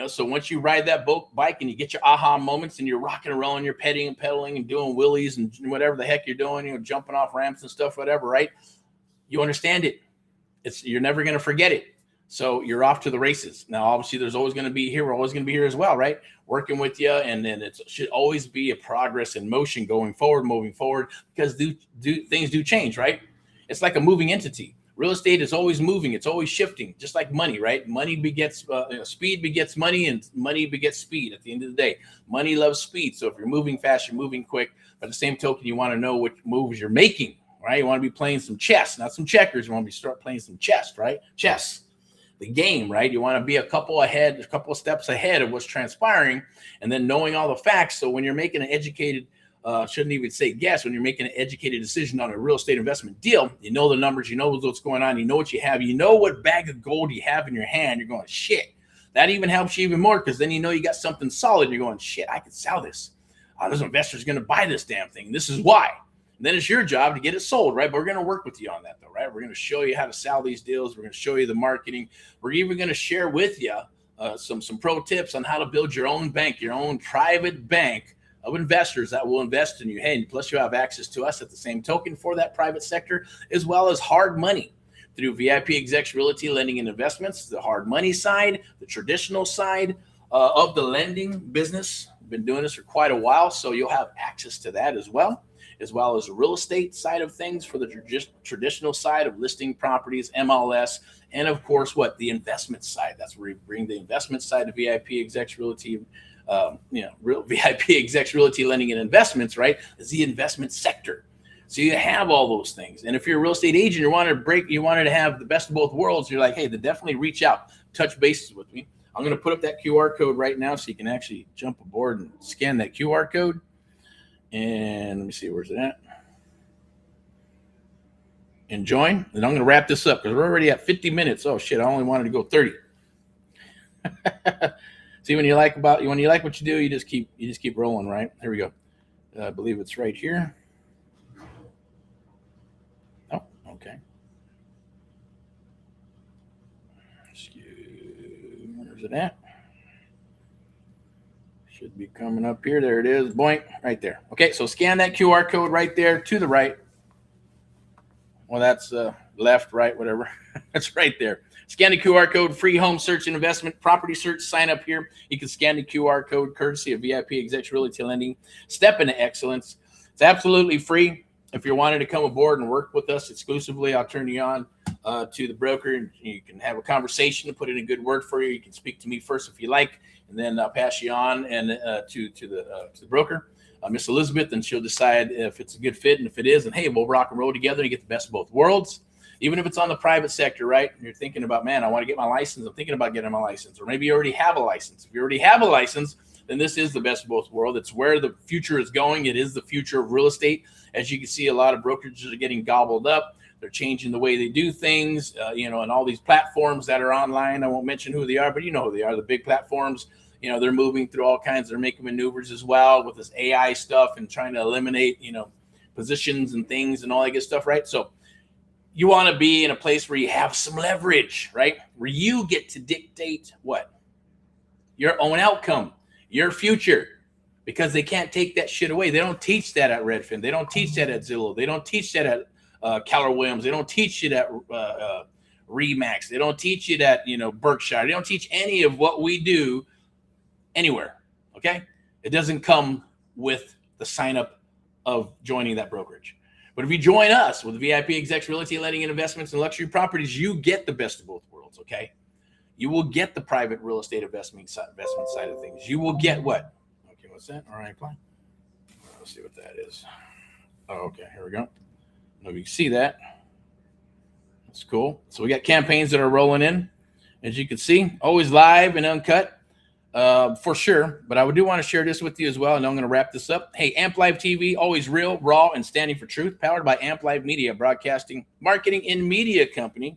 So once you ride that bike and you get your aha moments and you're rocking and rolling, you're petting and pedaling and doing wheelies and whatever the heck you're doing, jumping off ramps and stuff, whatever, right? You understand it. You're never going to forget it. So you're off to the races. Now, obviously, there's always going to be here. We're always going to be here as well, right? Working with you. And then it should always be a progress in motion going forward, moving forward, because things do change, right? It's like a moving entity. Real estate is always moving. It's always shifting, just like money, right? Money begets speed begets money, and money begets speed at the end of the day. Money loves speed. So if you're moving fast, you're moving quick. But at the same token, you want to know what moves you're making. Right? You want to be playing some chess, not some checkers. You want to start playing some chess, right? Chess, the game, right? You want to be a couple of steps ahead of what's transpiring, and then knowing all the facts. So when you're making an educated, shouldn't even say guess, when you're making an educated decision on a real estate investment deal, you know the numbers, you know what's going on, you know what you have, you know what bag of gold you have in your hand. You're going, shit. That even helps you even more because then you know you got something solid. You're going, shit, I could sell this. This investor's going to buy this damn thing. This is why. And then it's your job to get it sold, right? But we're going to work with you on that, though, right? We're going to show you how to sell these deals. We're going to show you the marketing. We're even going to share with you some pro tips on how to build your own bank, your own private bank of investors that will invest in you. Hey, and plus you have access to us at the same token for that private sector, as well as hard money through VIPeXecs Realty Lending and Investments, the hard money side, the traditional side of the lending business. We've been doing this for quite a while, so you'll have access to that as well as the real estate side of things for the traditional side of listing properties, MLS, and of course, the investment side. That's where we bring the investment side of VIPeXecs Realty, VIPeXecs Realty Lending and Investments, right? Is the investment sector. So you have all those things. And if you're a real estate agent, you wanted to have the best of both worlds, you're like, hey, then definitely reach out, touch bases with me. I'm going to put up that QR code right now so you can actually jump aboard and scan that QR code. And let me see, where's it at? And join. And I'm going to wrap this up because we're already at 50 minutes. Oh shit, I only wanted to go 30. See, when you like what you do, you just keep rolling, right? Here we go. I believe it's right here. Oh, okay. Where's it at? Should be coming up here. There it is. Boink, right there. Okay, so scan that QR code right there to the right. Well, that's left, right, whatever. That's right there. Scan the QR code, free home search and investment, property search, sign up here. You can scan the QR code courtesy of VIPeXecs Realty Lending. Step into excellence. It's absolutely free. If you're wanting to come aboard and work with us exclusively, I'll turn you on to the broker, and you can have a conversation and put in a good word for you. You can speak to me first if you like, and then I'll pass you on and to the broker, Miss Elizabeth, and she'll decide if it's a good fit. And if it is, and hey, we'll rock and roll together and get the best of both worlds. Even if it's on the private sector, right? And you're thinking about, man, I want to get my license. I'm thinking about getting my license. Or maybe you already have a license. If you already have a license, then this is the best of both worlds. It's where the future is going. It is the future of real estate. As you can see, a lot of brokerages are getting gobbled up. They're changing the way they do things, and all these platforms that are online. I won't mention who they are, but you know who they are, the big platforms. They're moving through all kinds. They're making maneuvers as well with this AI stuff and trying to eliminate, positions and things and all that good stuff, right? So you want to be in a place where you have some leverage, right? Where you get to dictate what? Your own outcome, your future, because they can't take that shit away. They don't teach that at Redfin. They don't teach that at Zillow. They don't teach that at Keller Williams. They don't teach it at Remax. They don't teach it at, Berkshire. They don't teach any of what we do anywhere, okay? It doesn't come with the sign up of joining that brokerage. But if you join us with VIPeXecs Realty Lending and Investments and Luxury Properties, you get the best of both worlds, okay? You will get the private real estate investment side of things. You will get what? Okay, what's that? All right, fine. Let's see what that is. Oh, okay, here we go. Now you can see that. That's cool. So we got campaigns that are rolling in, as you can see, always live and uncut. For sure, but I do want to share this with you as well, and I'm going to wrap this up. Hey, Amp Live TV, always real, raw, and standing for truth, powered by Amp Live Media, broadcasting, marketing, and media company.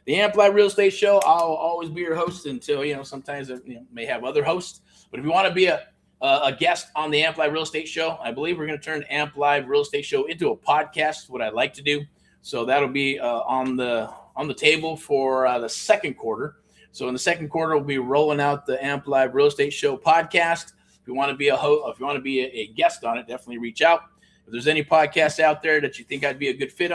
The Amp Live Real Estate Show, I'll always be your host until, sometimes I may have other hosts, but if you want to be a guest on the Amp Live Real Estate Show, I believe we're going to turn Amp Live Real Estate Show into a podcast, what I'd like to do. So that'll be on the table for the second quarter. So in the second quarter, we'll be rolling out the Amp Live Real Estate Show podcast. If you want to be a guest on it, definitely reach out. If there's any podcasts out there that you think I'd be a good fit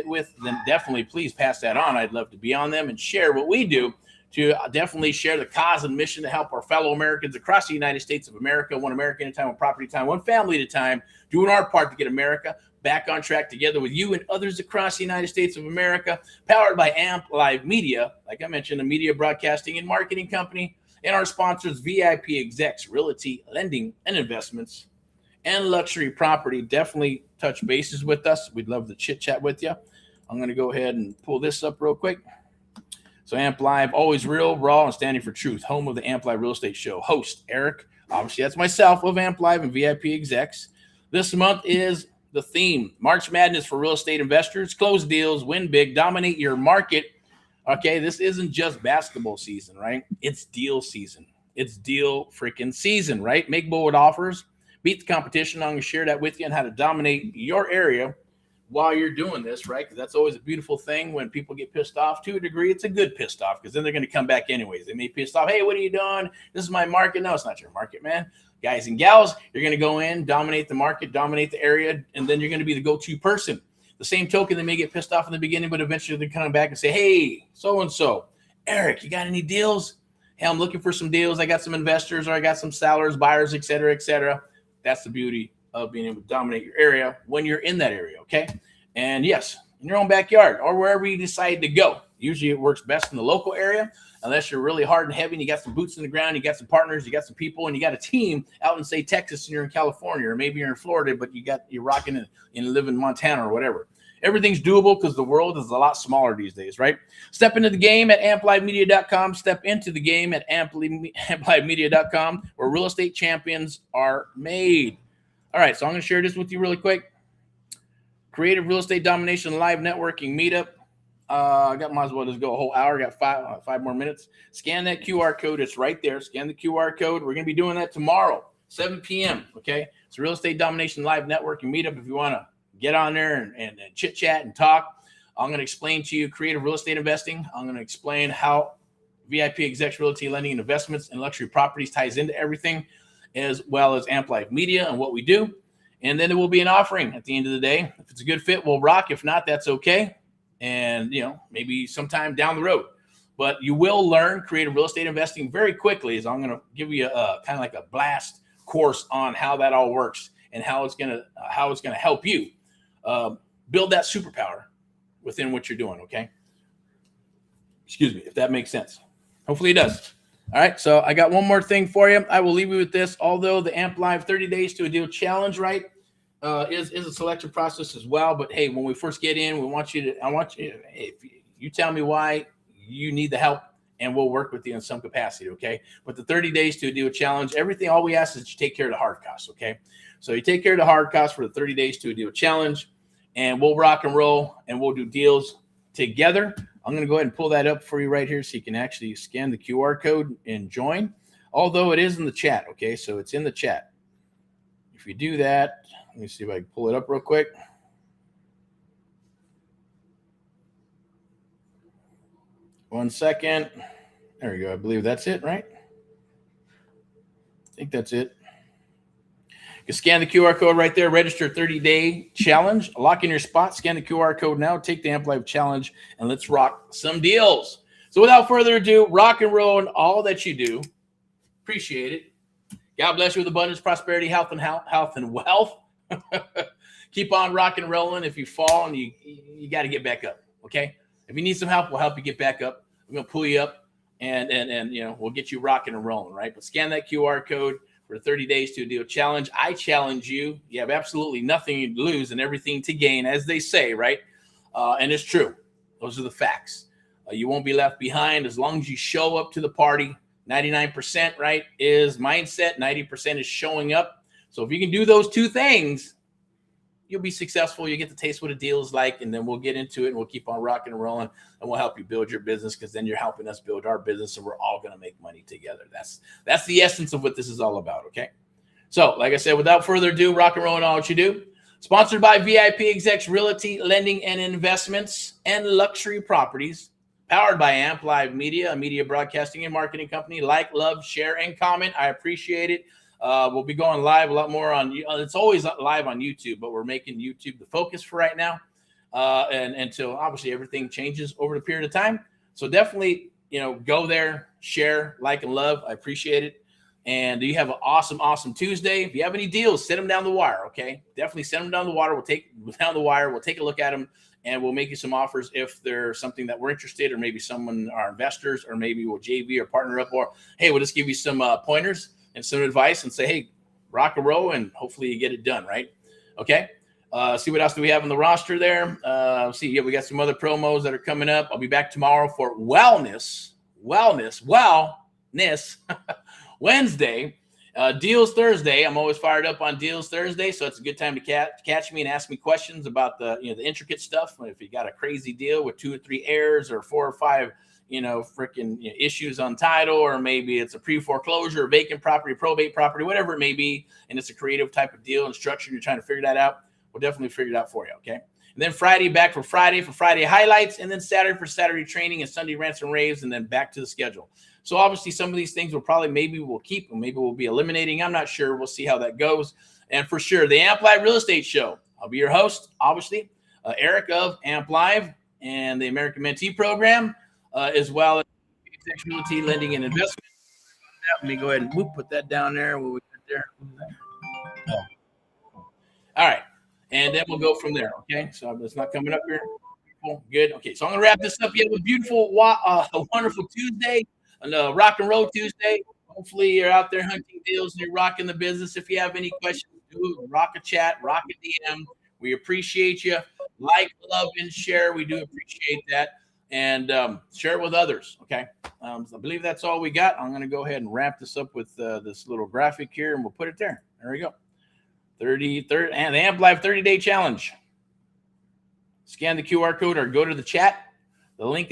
with, then definitely please pass that on. I'd love to be on them and share what we do to definitely share the cause and mission to help our fellow Americans across the United States of America, one American at a time, one property at a time, one family at a time, doing our part to get America back on track together with you and others across the United States of America, powered by Amp Live Media, like I mentioned, a media broadcasting and marketing company, and our sponsors, VIPeXecs Realty Lending and Investments, and Luxury Property. Definitely touch bases with us. We'd love to chit chat with you. I'm going to go ahead and pull this up real quick. So Amp Live, always real, raw, and standing for truth, home of the Amp Live Real Estate Show. Host, Erick. Obviously, that's myself of Amp Live and VIPeXecs. This month is the theme, March Madness for real estate investors. Close deals, win big, dominate your market. Okay, this isn't just basketball season, right? It's deal season. It's deal freaking season, right? Make bold offers, beat the competition. I'm going to share that with you on how to dominate your area while you're doing this, right? Because that's always a beautiful thing when people get pissed off. To a degree, it's a good pissed off because then they're going to come back anyways. They may be pissed off. Hey, what are you doing? This is my market. No, it's not your market, man. guys and gals. You're going to go in, dominate the market, dominate the area, and then you're going to be the go-to person. The same token, they may get pissed off in the beginning, but eventually they're coming back and say, hey, so-and-so, Eric, you got any deals? Hey, I'm looking for some deals. I got some investors, or I got some sellers, buyers, et cetera, et cetera. That's the beauty of being able to dominate your area when you're in that area, okay? And yes, in your own backyard or wherever you decide to go. Usually it works best in the local area, unless you're really hard and heavy and you got some boots in the ground, you got some partners, you got some people, and you got a team out in, say, Texas, and you're in California, or maybe you're in Florida, but you're rocking and you live in Montana or whatever. Everything's doable because the world is a lot smaller these days, right? Step into the game at amplivemedia.com. Step into the game at amplivemedia.com, where real estate champions are made. All right, so I'm going to share this with you really quick. Creative Real Estate Domination Live Networking Meetup. Might as well just go a whole hour. Got five more minutes. Scan that QR code. It's right there. Scan the QR code. We're going to be doing that tomorrow, 7 p.m. Okay? It's Real Estate Domination Live Networking Meetup. If you want to get on there and chit-chat and talk, I'm going to explain to you creative real estate investing. I'm going to explain how VIPeXecs Realty Lending and Investments and Luxury Properties ties into everything, as well as Amp Live Media and what we do. And then there will be an offering at the end of the day. If it's a good fit, we'll rock. If not, that's okay. And, maybe sometime down the road. But you will learn creative real estate investing very quickly, as I'm going to give you a kind of like a blast course on how that all works and how it's going to help you build that superpower within what you're doing, okay? Excuse me, if that makes sense. Hopefully it does. All right, so I got one more thing for you. I will leave you with this. Although the Amp Live 30 Days to a Deal Challenge, right, is a selection process as well. But, hey, when we first get in, I want you, if you tell me why you need the help, and we'll work with you in some capacity, okay? But the 30 Days to a Deal Challenge, all we ask is that you take care of the hard costs, okay? So you take care of the hard costs for the 30 Days to a Deal Challenge, and we'll rock and roll, and we'll do deals together. I'm going to go ahead and pull that up for you right here so you can actually scan the QR code and join, although it is in the chat, okay? So it's in the chat. If you do that, let me see if I can pull it up real quick. One second. There we go. I believe that's it, right? I think that's it. You can scan the QR code right there, register 30-day challenge, lock in your spot, scan the QR code now, take the Amp Live challenge, and let's rock some deals. So without further ado, rock and roll in all that you do. Appreciate it. God bless you with abundance, prosperity, health, and wealth. Keep on rocking and rolling. If you fall, and you got to get back up, okay? If you need some help, we'll help you get back up. We're going to pull you up, and we'll get you rocking and rolling, right? But scan that QR code for 30 Days to a Deal Challenge. I challenge you. You have absolutely nothing to lose and everything to gain, as they say, right? And it's true. Those are the facts. You won't be left behind as long as you show up to the party. 99%, right, is mindset. 90% is showing up. So if you can do those two things, you'll be successful. You get to taste what a deal is like, and then we'll get into it, and we'll keep on rocking and rolling, and we'll help you build your business, because then you're helping us build our business, and we're all going to make money together. That's the essence of what this is all about, okay? So, like I said, without further ado, rock and roll in all what you do. Sponsored by VIPeXecs Realty, Lending and Investments, and Luxury Properties. Powered by Amp Live Media, a media broadcasting and marketing company. Like, love, share, and comment. I appreciate it. We'll be going live a lot more on. It's always live on YouTube, but we're making YouTube the focus for right now, and until obviously everything changes over the period of time. So definitely, go there, share, like, and love. I appreciate it. And you have an awesome Tuesday. If you have any deals, send them down the wire. Okay, definitely send them down the wire. We'll take a look at them, and we'll make you some offers if there's something that we're interested, or maybe someone, our investors, or maybe we'll JV or partner up, or hey, we'll just give you some pointers and some advice and say, hey, rock and roll, and hopefully you get it done, right? Okay. See what else do we have on the roster there? We got some other promos that are coming up. I'll be back tomorrow for Wellness Wednesday. Deals Thursday. I'm always fired up on Deals Thursday, so it's a good time to catch me and ask me questions about the intricate stuff. If you got a crazy deal with 2 or 3 errors, or 4 or 5 issues on title, or maybe it's a pre-foreclosure, vacant property, probate property, whatever it may be, and it's a creative type of deal and structure, and you're trying to figure that out, we'll definitely figure it out for you, okay? And then Friday, back for Friday highlights, and then Saturday for Saturday training, and Sunday rants and raves, and then back to the schedule. So obviously some of these things maybe we'll keep and maybe we'll be eliminating. I'm not sure. We'll see how that goes. And for sure, the Amp Live Real Estate Show. I'll be your host, obviously, Erick of Amp Live and the American Mentee Program, as well as Realty Lending and Investment. Let me go ahead and put that down there. What we got there? Oh. All right. And then we'll go from there. Okay. So it's not coming up here. Good. Okay. So I'm going to wrap this up. You have a beautiful, wonderful Tuesday, and rock and roll Tuesday. Hopefully you're out there hunting deals and you're rocking the business. If you have any questions, do rock a chat, rock a DM. We appreciate you. Like, love, and share. We do appreciate that. And share it with others. Okay. I believe that's all we got. I'm going to go ahead and wrap this up with this little graphic here, and we'll put it there. There we go. 30 and the Amp Live 30-day challenge. Scan the QR code or go to the chat. The link is